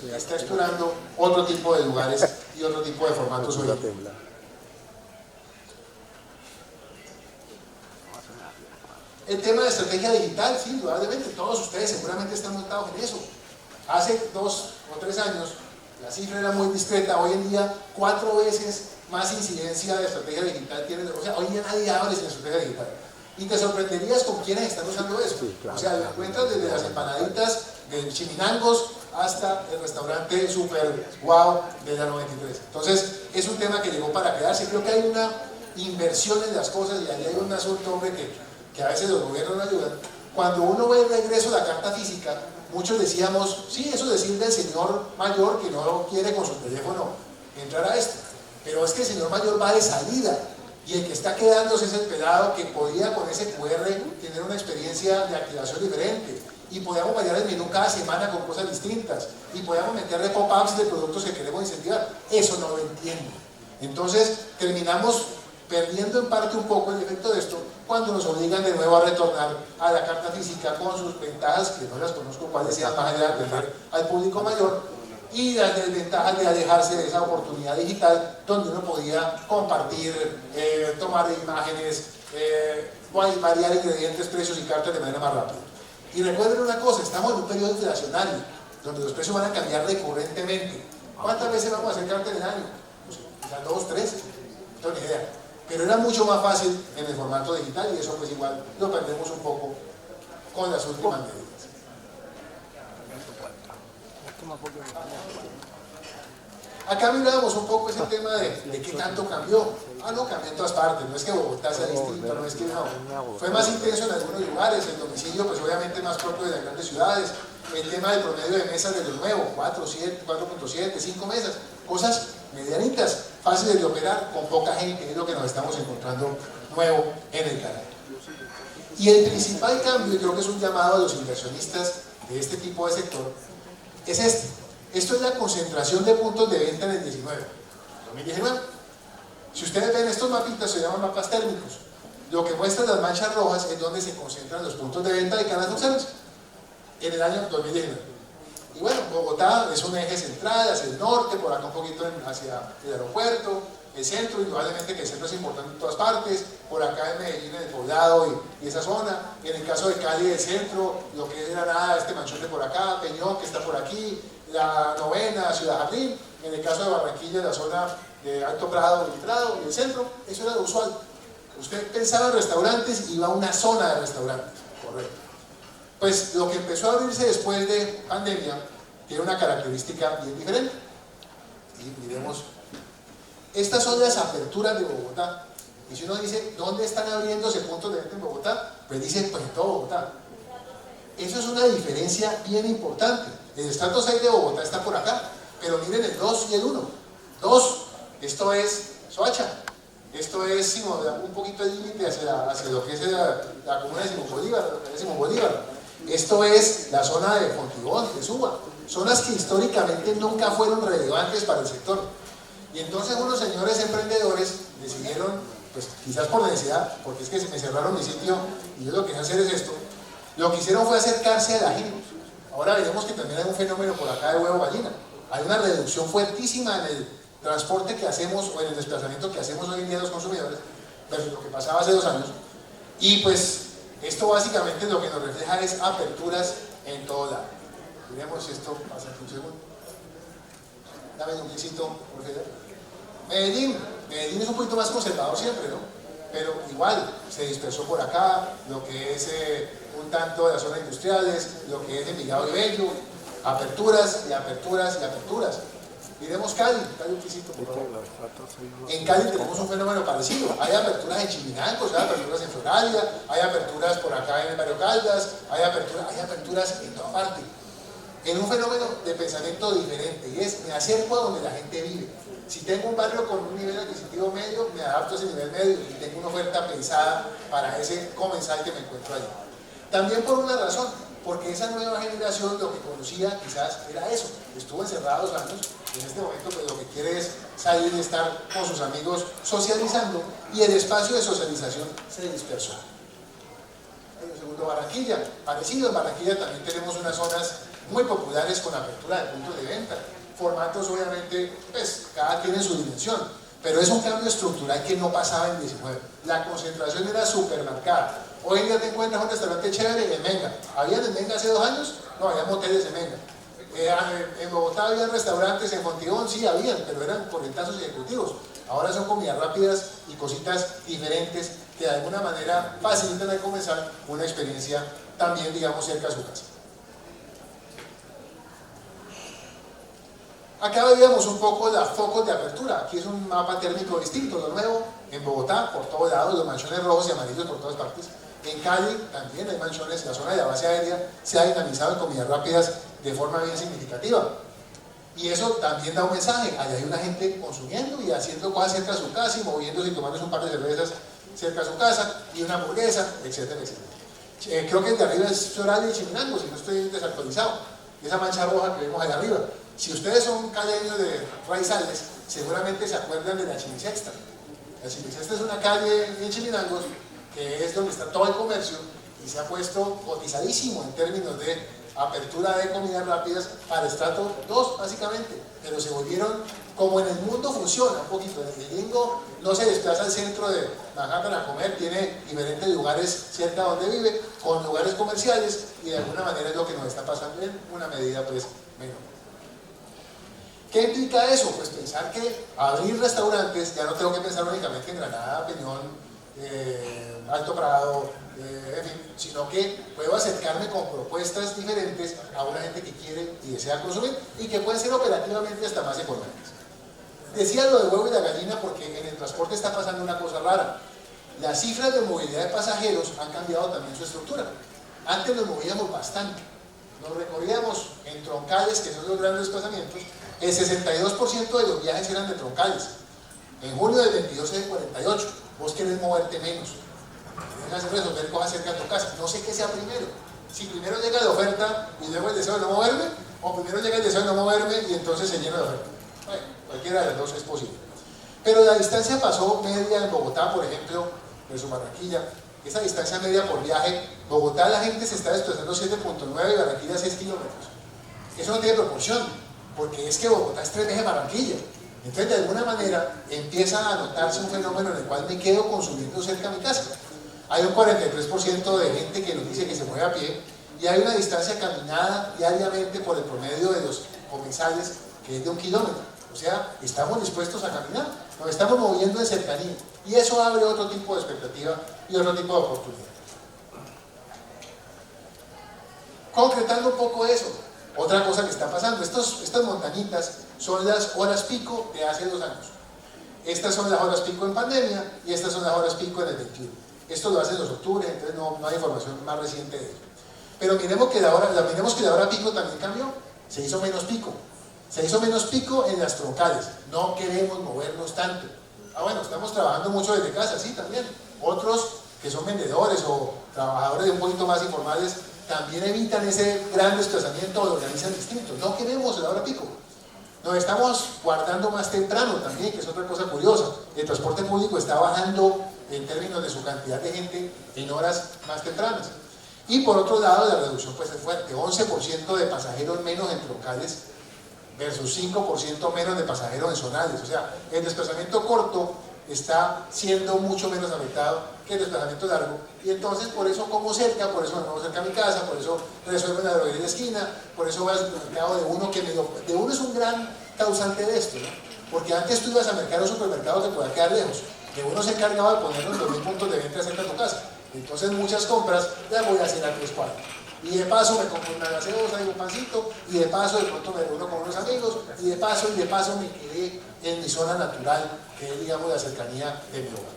y está explorando otro tipo de lugares y otro tipo de formatos hoy en día. El tema de estrategia digital, sí, indudablemente, todos ustedes seguramente están montados en eso. Hace 2 o 3 años la cifra era muy discreta, hoy en día 4 veces más incidencia de estrategia digital tiene, o sea, hoy en día nadie habla de estrategia digital. Y te sorprenderías con quienes están usando eso. Sí, claro, o sea, lo encuentras desde las empanaditas de Chiminangos hasta el restaurante super wow de la 93. Entonces, es un tema que llegó para quedarse. Creo que hay una inversión en las cosas y ahí hay un asunto, hombre, que a veces los gobiernos no ayudan. Cuando uno ve el regreso de la carta física, muchos decíamos, sí, eso es decir del señor mayor que no quiere con su teléfono entrar a esto. Pero es que el señor mayor va de salida. Y el que está quedándose es el pelado que podía con ese QR tener una experiencia de activación diferente. Y podíamos variar el menú cada semana con cosas distintas. Y podíamos meterle pop-ups de productos que queremos incentivar. Eso no lo entiendo. Entonces terminamos perdiendo en parte un poco el efecto de esto cuando nos obligan de nuevo a retornar a la carta física con sus ventajas, que no las conozco cuáles sean más allá de atender al público mayor, y las desventajas de alejarse de esa oportunidad digital donde uno podía compartir, tomar imágenes, variar ingredientes, precios y cartas de manera más rápida. Y recuerden una cosa, estamos en un periodo inflacionario donde los precios van a cambiar recurrentemente. ¿Cuántas veces vamos a hacer cartas en el año? Pues, quizás 2, 3, no tengo ni idea. Pero era mucho más fácil en el formato digital y eso pues igual lo perdemos un poco con las últimas medidas. Acá mirábamos un poco ese tema de qué tanto cambió. No, cambió en todas partes, no es que Bogotá sea distinto, no es que no. Fue más intenso en algunos lugares, el domicilio pues obviamente más propio de las grandes ciudades, el tema del promedio de mesas de lo nuevo, 4.7, 5 mesas, cosas medianitas, fáciles de operar, con poca gente, es lo que nos estamos encontrando nuevo en el canal. Y el principal cambio, y creo que es un llamado a los inversionistas de este tipo de sector, es este. Esto es la concentración de puntos de venta en el 2019. Si ustedes ven estos mapitas, se llaman mapas térmicos. Lo que muestran las manchas rojas es donde se concentran los puntos de venta de Canas Dulceras en el año 2019. Y bueno, Bogotá es un eje central hacia el norte, por acá un poquito hacia el aeropuerto, el centro, indudablemente que el centro es importante en todas partes, por acá en Medellín, en el Poblado y esa zona, y en el caso de Cali, el centro, lo que es Granada, este manchón de por acá, Peñón, que está por aquí, la Novena, Ciudad Jardín, en el caso de Barranquilla, la zona de Alto Prado, y el centro, eso era lo usual. Usted pensaba en restaurantes y iba a una zona de restaurantes, correcto. Pues lo que empezó a abrirse después de pandemia tiene una característica bien diferente. Y miremos, estas son las aperturas de Bogotá. Y si uno dice, ¿dónde están abriéndose puntos de venta en Bogotá? Pues dice, pues en todo Bogotá. Eso es una diferencia bien importante. El estrato 6 de Bogotá está por acá, pero miren el 2 y el 1. 2, esto es Soacha. Esto es un poquito el límite hacia lo que es la comuna de Simón Bolívar. Esto es la zona de Fontibón, de Suba. Zonas que históricamente nunca fueron relevantes para el sector. Y entonces unos señores emprendedores decidieron, pues quizás por necesidad, porque es que se me cerraron mi sitio y yo lo que quería hacer es esto, lo que hicieron fue acercarse a la gente. Ahora veremos que también hay un fenómeno por acá de huevo gallina. Hay una reducción fuertísima en el transporte que hacemos o en el desplazamiento que hacemos hoy en día los consumidores versus lo que pasaba hace 2 años. Y pues esto básicamente lo que nos refleja es aperturas en todo lado. Miremos si esto pasa en un segundo. Dame un besito, por favor. Medellín es un poquito más conservador siempre, ¿no? Pero igual se dispersó por acá lo que es un tanto de las zonas industriales, lo que es Envigado y Bello, aperturas y aperturas y aperturas. Miremos Cali, un pisito, por favor. En Cali tenemos un fenómeno parecido. Hay aperturas en Chiminangos, hay aperturas en Floralia, hay aperturas por acá en el barrio Caldas, hay aperturas en toda parte. En un fenómeno de pensamiento diferente, y es, me acerco a donde la gente vive. Si tengo un barrio con un nivel adquisitivo medio, me adapto a ese nivel medio y tengo una oferta pensada para ese comensal que me encuentro allí. También por una razón, porque esa nueva generación lo que conocía quizás era eso, estuvo encerrado 2 años, en este momento pues lo que quiere es salir y estar con sus amigos socializando y el espacio de socialización se dispersó. En el segundo, Barranquilla, parecido, en Barranquilla también tenemos unas zonas muy populares con apertura de puntos de venta, formatos obviamente, pues cada tiene su dimensión, pero es un cambio estructural que no pasaba en 19. La concentración era súper marcada. Hoy en día te encuentras un restaurante chévere en Menga. ¿Habían en Menga hace 2 años? No, había moteles en Menga. En Bogotá había restaurantes, en Fontibón sí habían, pero eran por corrientazos ejecutivos. Ahora son comidas rápidas y cositas diferentes que de alguna manera facilitan al comenzar una experiencia también, digamos, cerca de su casa. Acá veíamos un poco los focos de apertura. Aquí es un mapa térmico distinto, lo nuevo. En Bogotá, por todos lados, los manchones rojos y amarillos por todas partes. En Cali también hay manchones. La zona de la base aérea se ha dinamizado en comidas rápidas de forma bien significativa. Y eso también da un mensaje. Allá hay una gente consumiendo y haciendo cosas cerca de su casa y moviéndose y tomándose un par de cervezas cerca de su casa y una hamburguesa, etcétera, etcétera. Creo que el de arriba es Floral y Chiminango, si no estoy desactualizado. Esa mancha roja que vemos allá arriba. Si ustedes son caleños de Raizales, seguramente se acuerdan de la Chimisexta. La Chimisexta es una calle en Chiminangos que es donde está todo el comercio y se ha puesto cotizadísimo en términos de apertura de comidas rápidas para estrato 2 básicamente, pero se volvieron como en el mundo funciona un poquito. El gringo no se desplaza al centro de Manhattan a comer, tiene diferentes lugares cerca de donde vive, con lugares comerciales, y de alguna manera es lo que nos está pasando en una medida pues menor. ¿Qué implica eso? Pues pensar que abrir restaurantes, ya no tengo que pensar únicamente en Granada, Peñón, Alto Prado, en fin, sino que puedo acercarme con propuestas diferentes a una gente que quiere y desea consumir y que pueden ser operativamente hasta más económicas. Decía lo del huevo y la gallina porque en el transporte está pasando una cosa rara. Las cifras de movilidad de pasajeros han cambiado también su estructura. Antes nos movíamos bastante. Nos recorríamos en troncales, que son los grandes desplazamientos. El 62% de los viajes eran de troncales. En junio del 22 es de 48%. Vos querés moverte menos. Tienes que resolver cosas cerca de tu casa. No sé qué sea primero. Si primero llega la oferta y luego el deseo de no moverme, o primero llega el deseo de no moverme y entonces se llena de oferta. Bueno, cualquiera de las dos es posible. Pero la distancia pasó media en Bogotá, por ejemplo, versus Barranquilla. Esa distancia media por viaje, Bogotá la gente se está desplazando 7.9 y Barranquilla 6 kilómetros. Eso no tiene proporción, porque es que Bogotá es 3 veces Barranquilla. Entonces, de alguna manera, empieza a notarse un fenómeno en el cual me quedo consumiendo cerca de mi casa. Hay un 43% de gente que nos dice que se mueve a pie y hay una distancia caminada diariamente por el promedio de los comensales que es de 1 kilómetro. O sea, estamos dispuestos a caminar, nos estamos moviendo en cercanía y eso abre otro tipo de expectativa y otro tipo de oportunidad. Concretando un poco eso, otra cosa que está pasando, estas montañitas son las horas pico de hace 2 años. Estas son las horas pico en pandemia y estas son las horas pico en el 21. Esto lo hacen los octubre, entonces no hay información más reciente de ello. Pero miremos que la hora pico también cambió, se hizo menos pico. Se hizo menos pico en las troncales, no queremos movernos tanto. Bueno, estamos trabajando mucho desde casa, sí, también. Otros que son vendedores o trabajadores un poquito más informales también evitan ese gran desplazamiento o lo organizan distinto. No queremos la hora pico. Nos estamos guardando más temprano también, que es otra cosa curiosa. El transporte público está bajando en términos de su cantidad de gente en horas más tempranas. Y por otro lado, la reducción pues es fuerte, 11% de pasajeros menos en troncales versus 5% menos de pasajeros en zonales. O sea, el desplazamiento corto está siendo mucho menos afectado que el desplazamiento largo. Y entonces, por eso como cerca, por eso me muevo cerca a mi casa, por eso resuelvo en la droguería de la esquina, por eso voy al supermercado de uno, de uno es un gran causante de esto, ¿no? Porque antes tú ibas a mercar un supermercado que podía quedar lejos. De uno se encargaba de ponernos 2.000 puntos de venta cerca de tu casa. Entonces muchas compras las voy a hacer a 3 cuadras. Y de paso me compro una gaseosa y un pancito, y de paso de pronto me reúno con unos amigos, y de paso me quedé en mi zona natural, que es, digamos, la cercanía de mi hogar.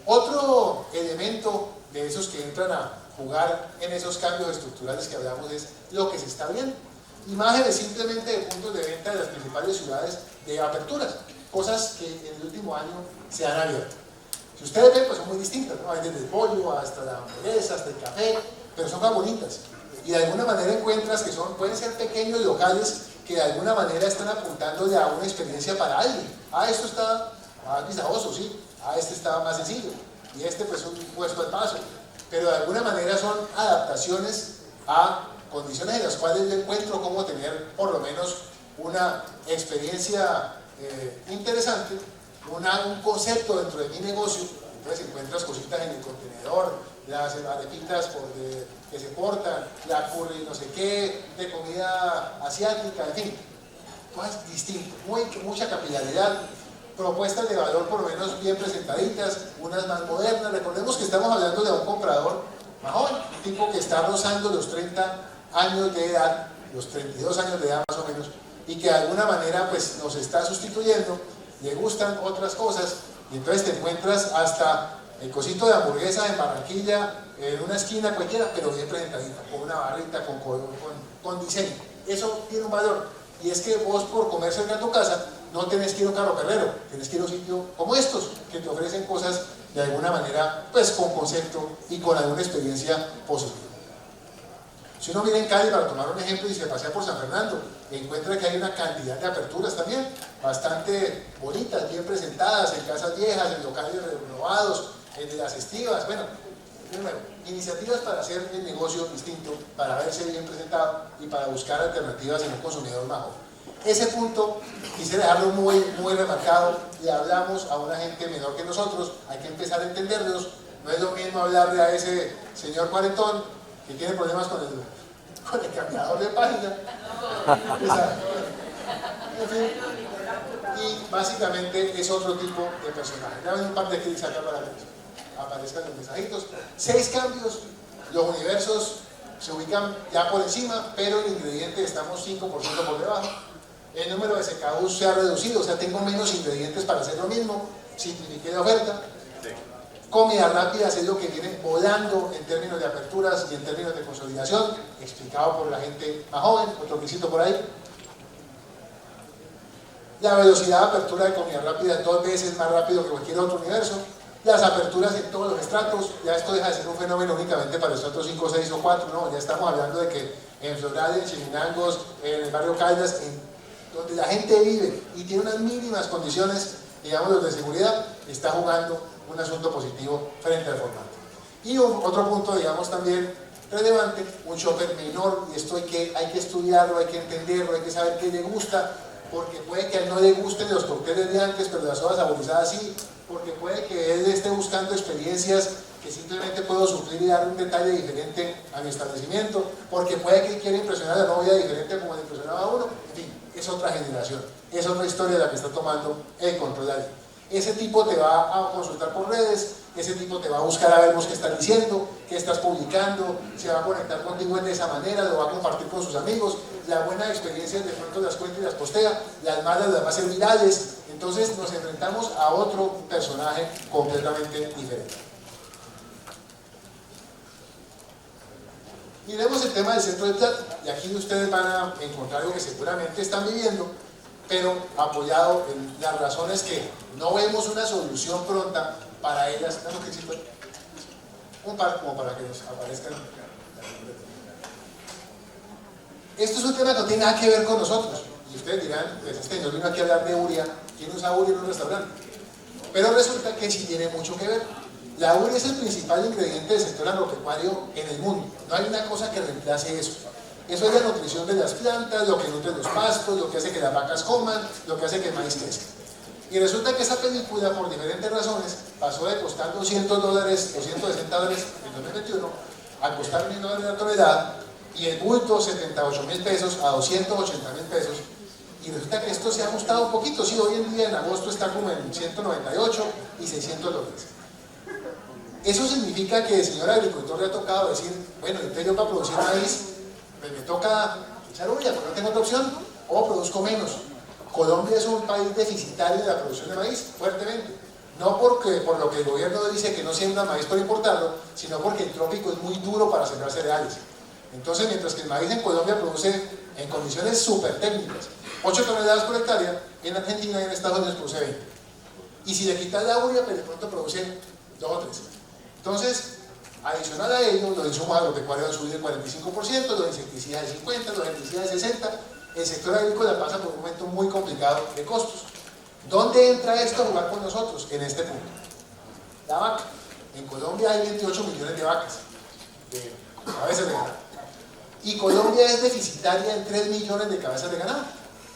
Otro elemento de esos que entran a jugar en esos cambios estructurales que hablamos es lo que se está viendo. Imágenes simplemente de puntos de venta de las principales ciudades de aperturas, cosas que en el último año se han abierto. Si ustedes ven, pues son muy distintas, ¿no? Hay desde el pollo hasta la hamburguesa, hasta el café, pero son más bonitas. Y de alguna manera encuentras que pueden ser pequeños locales que de alguna manera están apuntando a una experiencia para alguien. Esto está más visajoso, sí. Este está más sencillo. Y este pues un puesto al paso. Pero de alguna manera son adaptaciones a condiciones en las cuales yo encuentro cómo tener por lo menos una experiencia interesante, un concepto dentro de mi negocio. Entonces encuentras cositas en el contenedor, las arepitas que se portan, la curry no sé qué, de comida asiática, en fin, cosas distintas, mucha capilaridad, propuestas de valor por lo menos bien presentaditas, unas más modernas. Recordemos que estamos hablando de un comprador más joven, un tipo que está rozando los 30 años de edad, los 32 años de edad más o menos, y que de alguna manera pues nos está sustituyendo, le gustan otras cosas, y entonces te encuentras hasta el cosito de hamburguesa en Barranquilla, en una esquina cualquiera, pero bien presentadita, con una barrita, con diseño. Eso tiene un valor, y es que vos por comer cerca de tu casa no tenés que ir a un carro carrero, tenés que ir a un sitio como estos, que te ofrecen cosas de alguna manera, pues con concepto y con alguna experiencia positiva. Si uno mira en Cali, para tomar un ejemplo, y se pasea por San Fernando, encuentra que hay una cantidad de aperturas también, bastante bonitas, bien presentadas, en casas viejas, en locales renovados, en las estivas, bueno, de nuevo, iniciativas para hacer el negocio distinto, para verse bien presentado y para buscar alternativas en un consumidor más joven. Ese punto quisiera dejarlo muy remarcado. Le hablamos a una gente menor que nosotros, hay que empezar a entenderlos. No es lo mismo hablarle a ese señor cuarentón que tiene problemas con el cambiador de página. En fin, y básicamente es otro tipo de personaje. Ya ven un par de clics acá para que aparezcan los mensajitos. 6 cambios, los universos se ubican ya por encima, pero el ingrediente estamos 5% por debajo. El número de SKUs se ha reducido, o sea, tengo menos ingredientes para hacer lo mismo, simplifiqué la oferta. Comidas rápidas es lo que viene volando en términos de aperturas y en términos de consolidación, explicado por la gente más joven, otro requisito por ahí. La velocidad de apertura de comidas rápidas 2 veces más rápido que cualquier otro universo. Las aperturas en todos los estratos, ya esto deja de ser un fenómeno únicamente para estratos 5, 6 o 4, no, ya estamos hablando de que en Floral, en Chilinangos, en el barrio Caldas, donde la gente vive y tiene unas mínimas condiciones, digamos, de seguridad, está jugando un asunto positivo frente al formato. Y otro punto, digamos, también relevante, un shopper menor, y esto hay que estudiarlo, hay que entenderlo, hay que saber qué le gusta, porque puede que a él no le gusten los cócteles de antes, pero las sodas saborizadas sí, porque puede que él esté buscando experiencias que simplemente puedo suplir y dar un detalle diferente a mi establecimiento, porque puede que quiera impresionar a la novia diferente como le impresionaba a uno, en fin, es otra generación, es otra historia la que está tomando el control ahí. Ese tipo te va a consultar por redes, ese tipo te va a buscar a ver vos qué estás diciendo, qué estás publicando, se va a conectar contigo de esa manera, lo va a compartir con sus amigos, la buena experiencia de pronto las cuenta y las postea, las malas las va a hacer virales. Entonces nos enfrentamos a otro personaje completamente diferente. Miremos el tema del centro de plata, y aquí ustedes van a encontrar algo que seguramente están viviendo, pero apoyado en las razones que no vemos una solución pronta para ellas. Un par como para que nos aparezcan. Esto es un tema que no tiene nada que ver con nosotros. Y ustedes dirán, pues este señor vino aquí a hablar de uria. ¿Quién usa uria en un restaurante? Pero resulta que sí tiene mucho que ver. La uria es el principal ingrediente del sector agropecuario en el mundo. No hay una cosa que reemplace eso. Eso es la nutrición de las plantas, lo que nutre los pastos, lo que hace que las vacas coman, lo que hace que el maíz crezca. Y resulta que esa película, por diferentes razones, pasó de costar $200, $260 en 2021, a costar $1.000 la tonelada, y el bulto 78.000 pesos a 280.000 pesos. Y resulta que esto se ha ajustado un poquito. Sí, hoy en día en agosto está como en 198 y $600. Eso significa que el señor agricultor le ha tocado decir, bueno, entonces yo para producir maíz, pues me toca echar uria, porque no tengo otra opción, o produzco menos. Colombia es un país deficitario de la producción de maíz, fuertemente. No porque, por lo que el gobierno dice que no siembra maíz para importarlo, sino porque el trópico es muy duro para sembrar cereales. Entonces, mientras que el maíz en Colombia produce en condiciones súper técnicas 8 toneladas por hectárea, en Argentina y en Estados Unidos produce 20. Y si le quitas la uria, pues de pronto produce 2 o 3. Entonces, adicional a ello, los insumos agropecuarios han subido el 45%, los insecticidas el 50%, los herbicidas el 60%. El sector agrícola pasa por un momento muy complicado de costos. ¿Dónde entra esto a jugar con nosotros? En este punto. La vaca. En Colombia hay 28 millones de vacas, de cabezas de ganado. Y Colombia es deficitaria en 3 millones de cabezas de ganado,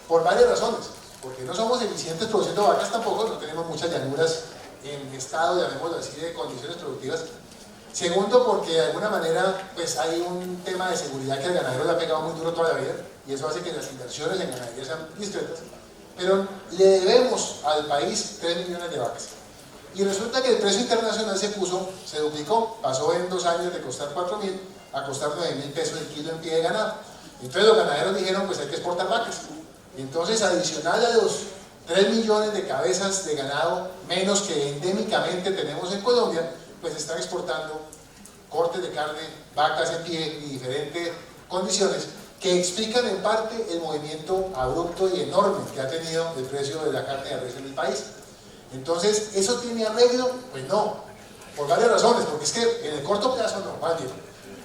por varias razones. porque no somos eficientes produciendo vacas tampoco, no tenemos muchas llanuras en estado, llamémoslo así, de condiciones productivas. Segundo, porque de alguna manera pues hay un tema de seguridad que al ganadero le ha pegado muy duro toda la vida, y eso hace que las inversiones en ganadería sean discretas, pero le debemos al país 3 millones de vacas. Y resulta que el precio internacional se duplicó, pasó en 2 años de costar 4.000 a costar 9.000 pesos el kilo en pie de ganado. Entonces los ganaderos dijeron, pues hay que exportar vacas. Entonces, adicional a los 3 millones de cabezas de ganado menos que endémicamente tenemos en Colombia, pues están exportando cortes de carne, vacas en pie y diferentes condiciones que explican en parte el movimiento abrupto y enorme que ha tenido el precio de la carne de res en el país. Entonces, ¿eso tiene arreglo? Pues no, por varias razones, porque es que en el corto plazo no, más bien,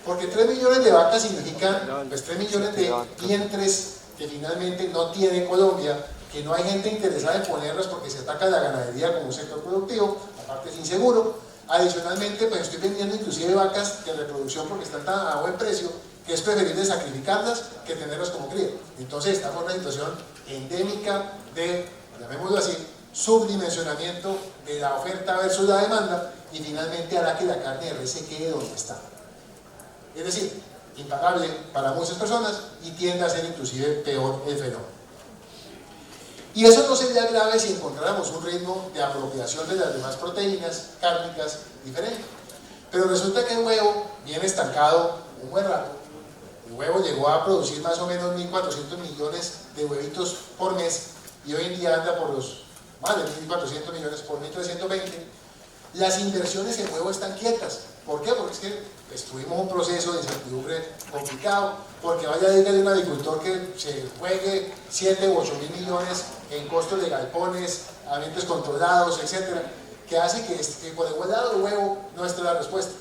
porque 3 millones de vacas significan pues 3 millones de vientres que finalmente no tiene Colombia, que no hay gente interesada en ponerlas porque se ataca la ganadería como un sector productivo, aparte es inseguro. Adicionalmente, pues estoy vendiendo inclusive vacas de reproducción porque están tan a buen precio que es preferible sacrificarlas que tenerlas como cría. Entonces estamos en una situación endémica de, llamémoslo así, subdimensionamiento de la oferta versus la demanda, y finalmente hará que la carne de res se quede donde está. Es decir, impagable para muchas personas y tiende a ser inclusive peor el fenómeno. Y eso no sería grave si encontráramos un ritmo de apropiación de las demás proteínas cárnicas diferente. Pero resulta que el huevo viene estancado un buen rato. El huevo llegó a producir más o menos 1.400 millones de huevitos por mes y hoy en día anda por los más de 1.400 millones por 1.320. Las inversiones en huevo están quietas. ¿Por qué? Porque es que tuvimos un proceso de incertidumbre complicado, porque vaya a decirle a un agricultor que se juegue 7 u 8 mil millones en costos de galpones, ambientes controlados, etcétera, que hace que por el lado del huevo no esté la respuesta.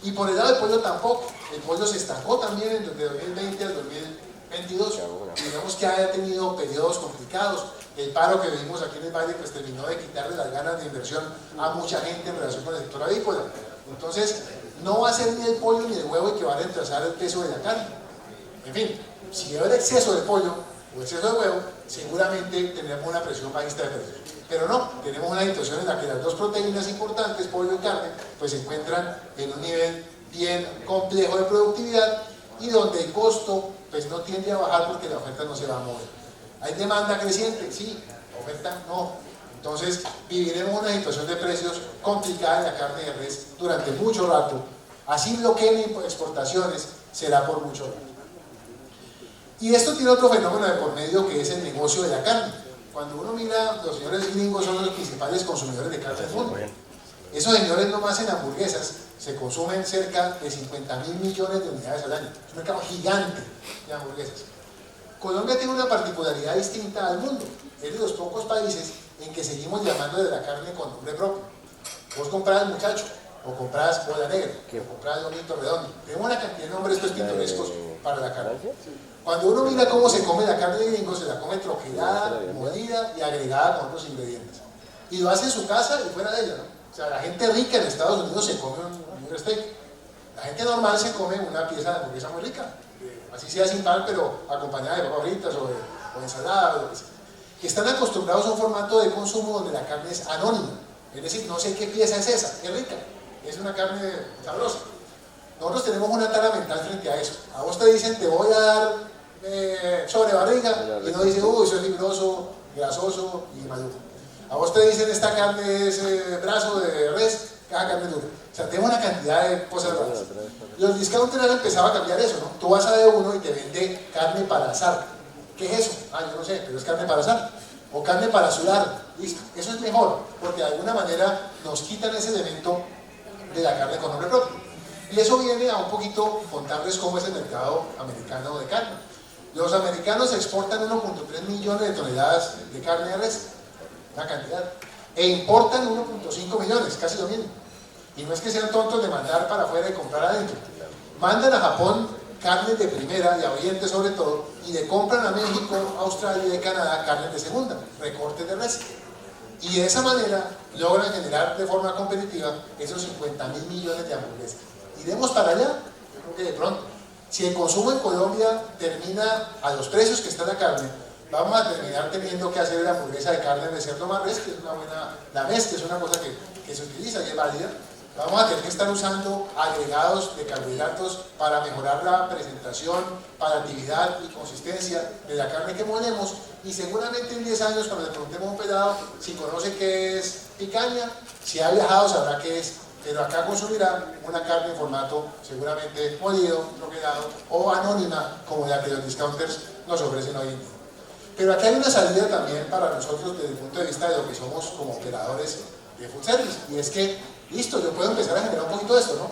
Y por el lado del pollo tampoco. El pollo se estancó también desde 2020 al 2022. Y digamos que ha tenido periodos complicados. El paro que vivimos aquí en el Valle pues terminó de quitarle las ganas de inversión a mucha gente en relación con el sector avícola. Entonces, no va a ser ni el pollo ni el huevo el que va a reemplazar el peso de la carne. En fin, si hay exceso de pollo o exceso de huevo, seguramente tendremos una presión bajista de precios. Pero no, tenemos una situación en la que las dos proteínas importantes, pollo y carne, pues se encuentran en un nivel bien complejo de productividad y donde el costo pues no tiende a bajar porque la oferta no se va a mover. ¿Hay demanda creciente? Sí, oferta no. Entonces viviremos una situación de precios complicada en la carne de res durante mucho rato. Así bloqueen exportaciones, será por mucho rato. Y esto tiene otro fenómeno de por medio que es el negocio de la carne. Cuando uno mira, los señores gringos son los principales consumidores de carne del mundo. Esos señores nomás en hamburguesas se consumen cerca de 50.000 millones de unidades al año. Es un mercado gigante de hamburguesas. Colombia tiene una particularidad distinta al mundo. Es de los pocos países en que seguimos llamando de la carne con nombre propio. Vos comprás muchacho, o comprás bola negra, o comprás lomito redondo. Tenemos una cantidad de nombres pues, pintorescos para la carne. Cuando uno mira cómo se come la carne de gringo, se la come troquelada, molida y agregada con otros ingredientes. Y lo hace en su casa y fuera de ella, ¿no? O sea, la gente rica en Estados Unidos se come un steak. La gente normal se come una pieza de hamburguesa muy rica, así sea sin pan, pero acompañada de papas fritas o de ensalada o lo que sea. Que están acostumbrados a un formato de consumo donde la carne es anónima. Es decir, no sé qué pieza es esa, es rica, es una carne sabrosa. Nosotros tenemos una tara mental frente a eso. A vos te dicen, te voy a dar sobre barriga, y no dice, uy, soy fibroso, grasoso y maluco. A vos te dicen, esta carne es brazo de res, cada carne dura. O sea, tenemos una cantidad de cosas raras. Los discounters han empezado a cambiar eso, ¿no? Tú vas a de uno y te vende carne para asar. ¿Qué es eso? Ah, yo no sé, pero es carne para asar. O carne para sudar. Listo. Eso es mejor, porque de alguna manera nos quitan ese elemento de la carne con nombre propio. Y eso viene a un poquito contarles cómo es el mercado americano de carne. Los americanos exportan 1.3 millones de toneladas de carne de res, una cantidad, e importan 1.5 millones, casi lo mismo. Y no es que sean tontos de mandar para afuera y comprar adentro. Mandan a Japón carnes de primera y a Oriente sobre todo, y le compran a México, Australia y Canadá carnes de segunda, recortes de res. Y de esa manera logran generar de forma competitiva esos 50.000 millones de hamburguesas. ¿Iremos para allá? Yo creo que de pronto. Si el consumo en Colombia termina a los precios que está la carne, vamos a terminar teniendo que hacer la hamburguesa de carne de cerdo más res, que es una buena, la res, que es una cosa que se utiliza, que es válida. Vamos a tener que estar usando agregados de carbohidratos para mejorar la presentación, para actividad y consistencia de la carne que molemos, y seguramente en 10 años cuando le preguntemos a un pelado si conoce qué es picaña, si ha viajado sabrá qué es, pero acá consumirá una carne en formato seguramente molido, troquelado o anónima como la que los discounters nos ofrecen hoy en día. Pero aquí hay una salida también para nosotros desde el punto de vista de lo que somos como operadores de food service, y es que, listo, yo puedo empezar a generar un poquito de esto, ¿no?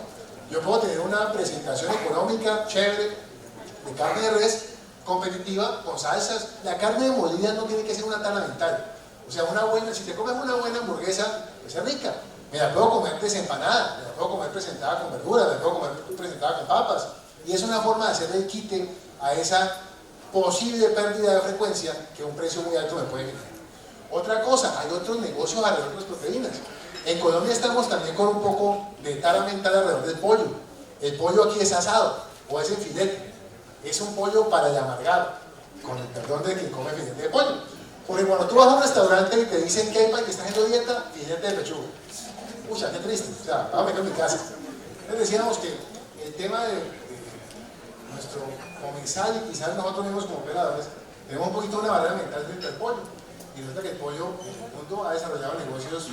Yo puedo tener una presentación económica, chévere, de carne de res, competitiva, con salsas. La carne molida no tiene que ser una tala mental. O sea, una buena, si te comes una buena hamburguesa, pues es rica. Me la puedo comer desempanada, me la puedo comer presentada con verduras, me la puedo comer presentada con papas. Y es una forma de hacerle el quite a esa posible pérdida de frecuencia que un precio muy alto me puede generar. Otra cosa, hay otros negocios alrededor de las proteínas. En Colombia estamos también con un poco de tara mental alrededor del pollo. El pollo aquí es asado o es en filete. Es un pollo para el amargado, con el perdón de quien come filete de pollo. Porque cuando tú vas a un restaurante y te dicen que hay para que estás haciendo dieta, filete de pechuga. Pucha, qué triste. O sea, vamos a meter en mi casa. Entonces decíamos que el tema de nuestro comensal, y quizás nosotros mismos como operadores, tenemos un poquito una barrera mental frente al pollo. Y resulta que el pollo en el mundo ha desarrollado negocios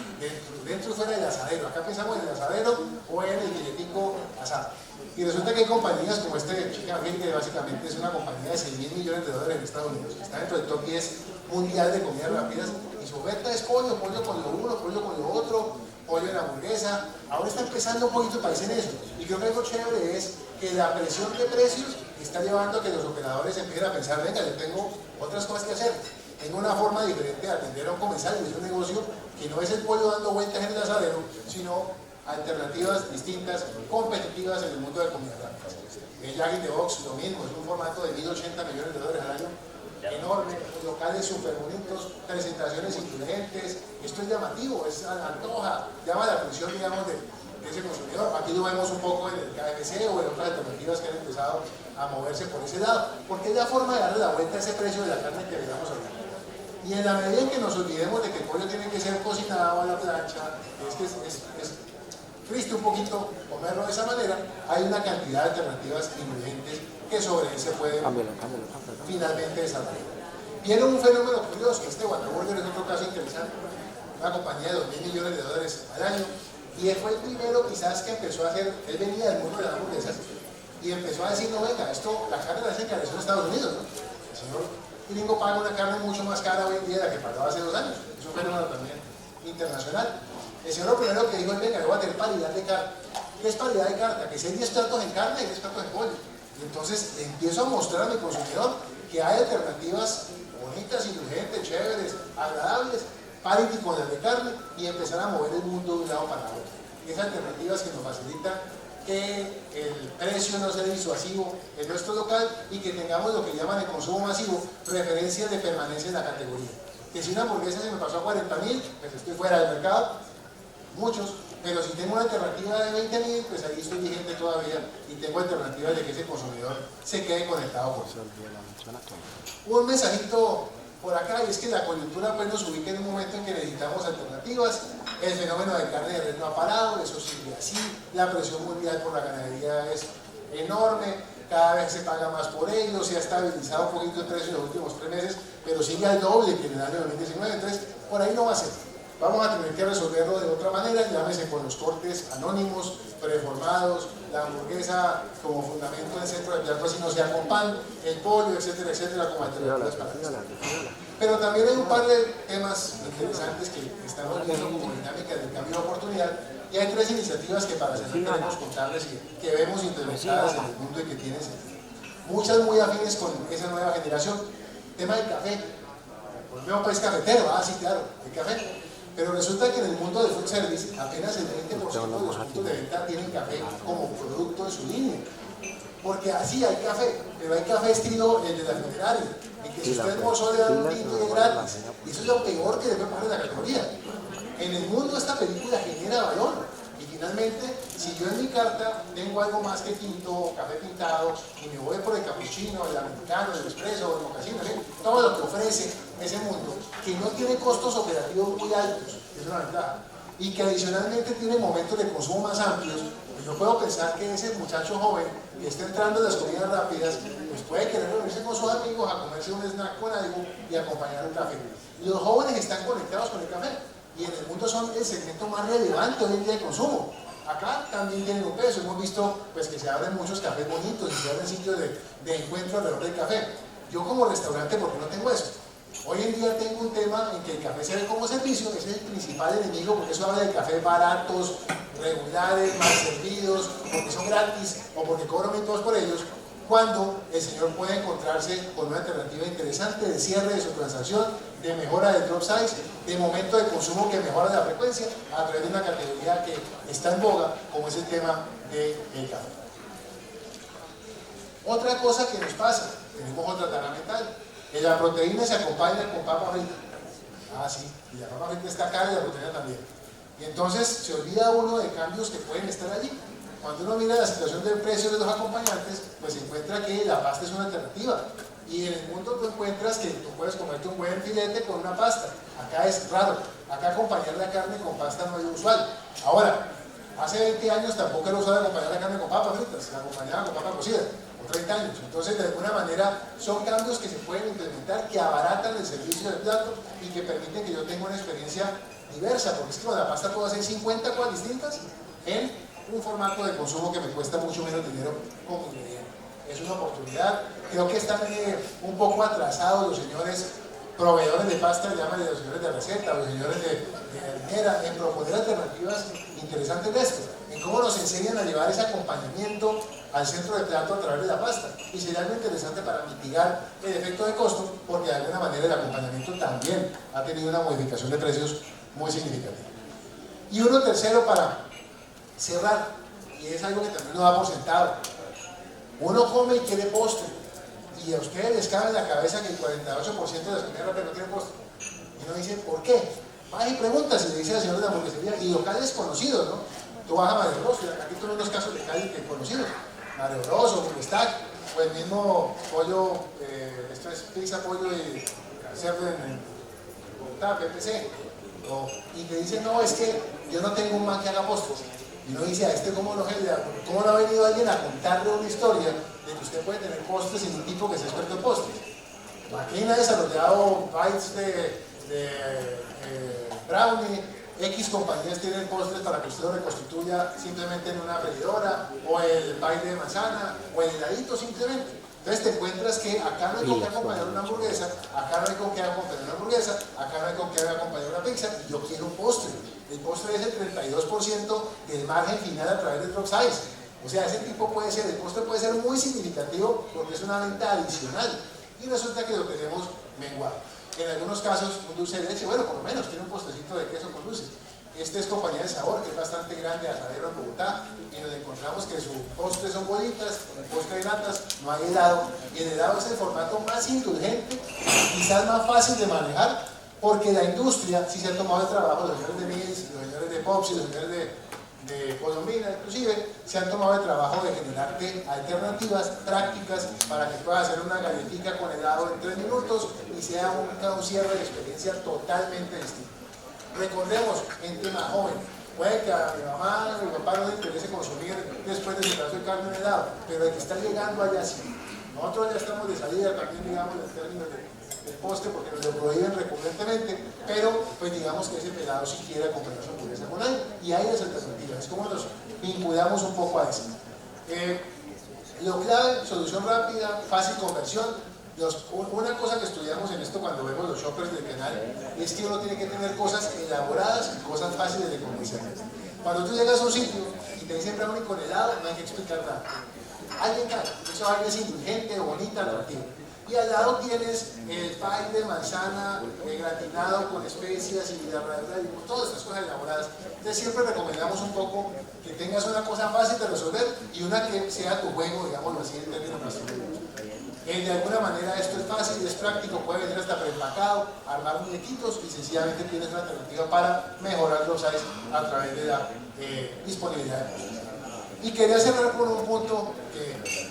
dentro y fuera del asadero. Acá pensamos en el asadero o en el filetico asado. Y resulta que hay compañías como Chicken Grill, que básicamente es una compañía de $6.000 millones en Estados Unidos, que está dentro del top 10 mundial de comidas rápidas, y su oferta es pollo, pollo con lo uno, pollo con lo otro, pollo en hamburguesa. Ahora está empezando un poquito el país en eso. Y creo que algo chévere es que la presión de precios está llevando a que los operadores empiecen a pensar, venga, yo tengo otras cosas que hacer. Tengo una forma diferente de atender a un comensal, y es un negocio que no es el pollo dando vueltas en el asadero, sino alternativas distintas, competitivas en el mundo de comidas rápidas. El Jack in the Box, lo mismo, es un formato de $1.080 millones al año, enorme, locales súper bonitos, presentaciones indulgentes. Esto es llamativo, es antoja, llama la atención, digamos, de ese consumidor. Aquí lo vemos un poco en el KFC o en otras alternativas que han empezado a moverse por ese lado, porque es la forma de darle la vuelta a ese precio de la carne que le damos ahorita. Y en la medida en que nos olvidemos de que el pollo tiene que ser cocinado a la plancha, es triste un poquito comerlo de esa manera, hay una cantidad de alternativas ingredientes que sobre él se pueden finalmente desarrollar. Viene un fenómeno curioso, Whataburger es otro caso interesante, una compañía de $2.000 millones al año, y fue el primero quizás que empezó a hacer, él venía del mundo de las hamburguesas, y empezó a decir, no venga, la carne la hacen encareció en Estados Unidos, ¿no? El señor gringo paga una carne mucho más cara hoy en día de la que pagaba hace 2 años, es un fenómeno también internacional. El señor lo primero que dijo es, venga, yo voy a tener paridad de carne. ¿Qué es paridad de carne? Que si hay 10 platos en carne, hay 10 platos en pollo. Y entonces le empiezo a mostrar a mi consumidor que hay alternativas bonitas, indulgentes, chéveres, agradables, parity con las de carne, y empezar a mover el mundo de un lado para otro. Y esas alternativas que nos facilitan que el precio no sea disuasivo en nuestro local y que tengamos lo que llaman el consumo masivo, preferencias de permanencia en la categoría. Que si una hamburguesa se me pasó a 40.000, pues estoy fuera del mercado, muchos, pero si tengo una alternativa de 20.000, pues ahí estoy vigente todavía y tengo alternativas de que ese consumidor se quede conectado con eso. Un mensajito por acá, y es que la coyuntura pues nos ubica en un momento en que necesitamos alternativas. El fenómeno de carne de res no ha parado, eso sigue así, la presión mundial por la ganadería es enorme, cada vez se paga más por ello, se ha estabilizado un poquito el precio en los últimos 3 meses, pero sigue al doble que en el año 2019, entonces por ahí no va a ser. Vamos a tener que resolverlo de otra manera, llámese con los cortes anónimos, preformados, la hamburguesa como fundamento del centro de plato, así no sea con pan, el pollo, etcétera, etcétera, como alternativas para esto. Pero también hay un par de temas interesantes que estamos viendo como dinámica del cambio de oportunidad, y hay 3 iniciativas que para cerrar queremos contarles y que vemos implementadas en el mundo y que tienen sentido. Muchas muy afines con esa nueva generación. Tema del café. Pues veo país cafetero, sí, claro, el café. Pero resulta que en el mundo del food service apenas el 20% de los puntos de venta tienen café como producto de su línea. Porque así hay café, pero hay café estilo el de la funeraria, en que si usted almorzó le dan un tinto de gratis. Y eso es lo peor que debe pasar en la categoría. En el mundo esta película genera valor, y finalmente, si yo en mi carta tengo algo más que tinto o café pintado y me voy por el cappuccino, el americano, el espresso, el mocasino, todo lo que ofrece ese mundo, que no tiene costos operativos muy altos, es una ventaja, y que adicionalmente tiene momentos de consumo más amplios, pues yo puedo pensar que ese muchacho joven que está entrando en las comidas rápidas, pues puede querer reunirse con sus amigos a comerse un snack con algo y acompañar un café. Y los jóvenes están conectados con el café y en el mundo son el segmento más relevante hoy en día de consumo. Acá también tienen un peso, hemos visto pues, que se abren muchos cafés bonitos y se abren sitios de encuentro alrededor del café. Yo como restaurante, ¿por qué no tengo eso? Hoy en día tengo un tema en que el café se ve como servicio, ese es el principal enemigo, porque eso habla de cafés baratos, regulares, mal servidos, porque son gratis o porque cobran muy todos por ellos, cuando el señor puede encontrarse con una alternativa interesante de cierre de su transacción, de mejora del drop size, de momento de consumo que mejora la frecuencia a través de una categoría que está en boga, como es el tema del café. Otra cosa que nos pasa, tenemos otra tara mental, que la proteína se acompaña con papa frita. Ah, sí, y la papa frita está cara y la proteína también. Y entonces se olvida uno de cambios que pueden estar allí. Cuando uno mira la situación del precio de los acompañantes, pues se encuentra que la pasta es una alternativa. Y en el mundo tú encuentras que tú puedes comerte un buen filete con una pasta. Acá es raro. Acá acompañar la carne con pasta no es usual. Ahora, hace 20 años tampoco era usual acompañar la carne con papas fritas, se acompañaba con papa cocida. 30 años. Entonces, de alguna manera, son cambios que se pueden implementar, que abaratan el servicio del plato y que permiten que yo tenga una experiencia diversa, porque es que con la pasta puedo hacer 50 cosas distintas en un formato de consumo que me cuesta mucho menos dinero como ingrediente. Es una oportunidad. Creo que están un poco atrasados los señores proveedores de pasta, llámale los señores de receta, los señores de harinera, en proponer alternativas interesantes de esto, en cómo nos enseñan a llevar ese acompañamiento al centro de plato a través de la pasta. Y sería algo interesante para mitigar el efecto de costo, porque de alguna manera el acompañamiento también ha tenido una modificación de precios muy significativa. Y uno tercero para cerrar, y es algo que también nos da por sentado. Uno come y quiere postre, y a ustedes les cabe en la cabeza que el 48% de las comidas rápidas no tienen postre. Y uno dice, ¿por qué? Va y pregunta si le dice al señor de la hamburguesería, y locales conocidos, ¿no? Tú vas a Mario Bros, aquí tuve unos casos de Cali que conocidos, Mario Bros o Burestac, o el mismo pollo, esto es pizza, pollo y cerdo en Bogotá, PPC, y te dicen, no, es que yo no tengo un man que haga postres. Y uno dice, a este cómo no ha venido alguien a contarle una historia de que usted puede tener postres sin un tipo que sea experto en postres. Aquí ha desarrollado bites de brownie, X compañías tienen postres para que usted lo reconstituya simplemente en una freidora, o el pie de manzana, o el heladito simplemente. Entonces te encuentras que acá no hay con qué acompañar una hamburguesa, acá no hay con qué acompañar una hamburguesa, acá no hay con qué acompañar una pizza, y yo quiero un postre. El postre es el 32% del margen final a través del drop size. O sea, ese tipo puede ser, el postre puede ser muy significativo porque es una venta adicional. Y resulta que lo tenemos menguado. En algunos casos, un dulce de leche, bueno, por lo menos tiene un postrecito de queso con dulce. Este es Compañía de Sabor, que es bastante grande, asadero en Bogotá, y nos encontramos que su postre son bolitas, el postre de natas, no hay helado, y el helado es el formato más indulgente, quizás más fácil de manejar, porque la industria sí se ha tomado el trabajo, los señores de Mills, los señores de Popsi, los señores de Colombina, inclusive, se han tomado el trabajo de generarte alternativas prácticas para que puedas hacer una galletita con helado en 3 minutos y sea un cierre de experiencia totalmente distinto. Recordemos, gente más joven, puede que a mi mamá o mi papá no le interese consumir después de su pedazo de carne en helado, pero el que está llegando allá sí. Nosotros ya estamos de salida también, digamos, en términos del postre, porque nos lo prohíben recurrentemente, pero pues digamos que ese pelado sí quiere acompañar su hamburguesa con algo, y hay las alternativas, es como nos vinculamos un poco a eso. Lo clave, solución rápida, fácil conversión. Una cosa que estudiamos en esto cuando vemos los shoppers del canal es que uno tiene que tener cosas elaboradas y cosas fáciles de comerciar. Cuando tú llegas a un sitio y te dicen brownie con helado, no hay que explicar nada. Alguien cae, eso alguien es indulgente, bonita, atractivo. Y al lado tienes el pie de manzana gratinado con especias y todas estas cosas elaboradas. Entonces siempre recomendamos un poco que tengas una cosa fácil de resolver y una que sea tu juego, digámoslo así, en términos gastronómicos. De alguna manera esto es fácil, es práctico, puede venir hasta preempacado, armar muñequitos y sencillamente tienes una alternativa para mejorar los size a través de la disponibilidad de puestos. Y quería cerrar con un punto que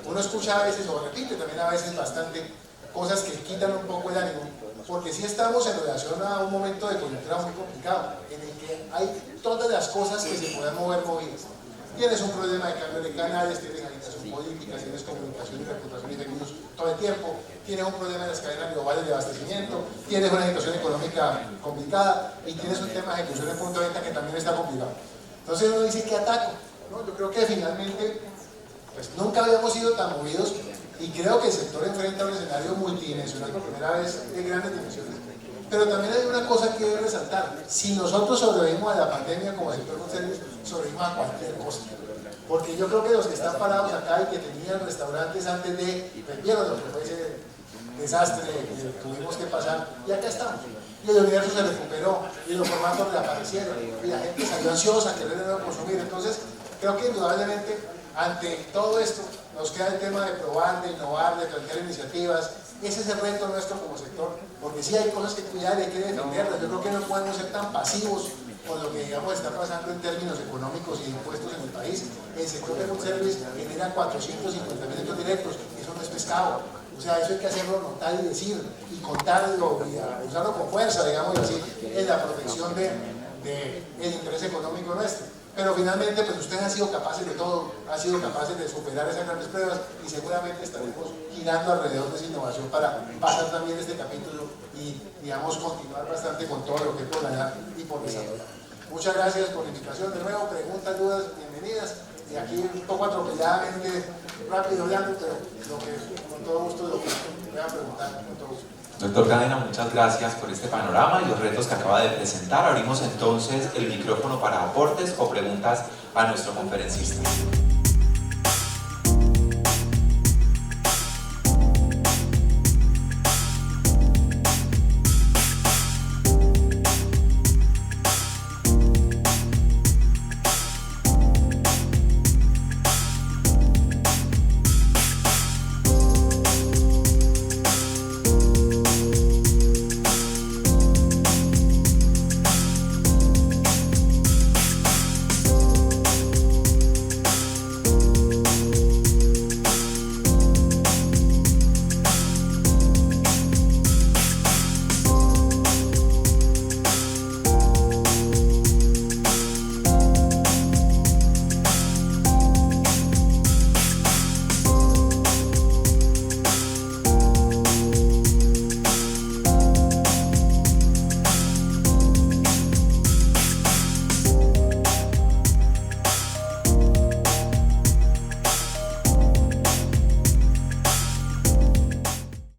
uno escucha a veces o repite también a veces bastante, cosas que quitan un poco el ánimo, porque sí estamos en relación a un momento de coyuntura muy complicado, en el que hay todas las cosas que se pueden mover movidas. Tienes un problema de cambio de canales, tienes agitación política, tienes comunicación y reputación y recursos todo el tiempo, tienes un problema de las cadenas globales de abastecimiento, tienes una situación económica complicada y tienes un tema de ejecución de punto de venta que también está complicado. Entonces uno dice, ¿qué ataco? ¿No? Yo creo que finalmente pues, nunca habíamos sido tan movidos y creo que el sector enfrenta un escenario multidimensional por primera vez de grandes dimensiones. Pero también hay una cosa que debe resaltar. Si nosotros sobrevivimos a la pandemia como sector food service, sobrevivimos a cualquier cosa. Porque yo creo que los que están parados acá y que tenían restaurantes antes de, vieron lo que fue ese desastre que tuvimos que pasar, y acá estamos. Y el universo se recuperó, y los formatos reaparecieron, y la gente salió ansiosa, querer consumir. Entonces, creo que indudablemente, ante todo esto, nos queda el tema de probar, de innovar, de plantear iniciativas. Ese es el reto nuestro como sector, porque sí hay cosas que cuidar y hay que defenderlas. Yo creo que no podemos ser tan pasivos con lo que digamos está pasando en términos económicos y impuestos en el país. El sector de food service genera 450.000 empleos directos, eso no es pescado. O sea, eso hay que hacerlo notar y decir, y contarlo, y usarlo con fuerza, digamos así, en la protección del interés económico nuestro. Pero finalmente, pues ustedes han sido capaces de todo, han sido capaces de superar esas grandes pruebas y seguramente estaremos girando alrededor de esa innovación para pasar también este capítulo y, digamos, continuar bastante con todo lo que es por allá y por desarrollar. Muchas gracias por la invitación de nuevo, preguntas, dudas, bienvenidas. Y aquí un poco atropelladamente, rápido hablando, pero lo que, con todo gusto lo que puedan preguntar, con todo gusto. Doctor Cadena, muchas gracias por este panorama y los retos que acaba de presentar. Abrimos entonces el micrófono para aportes o preguntas a nuestro conferencista.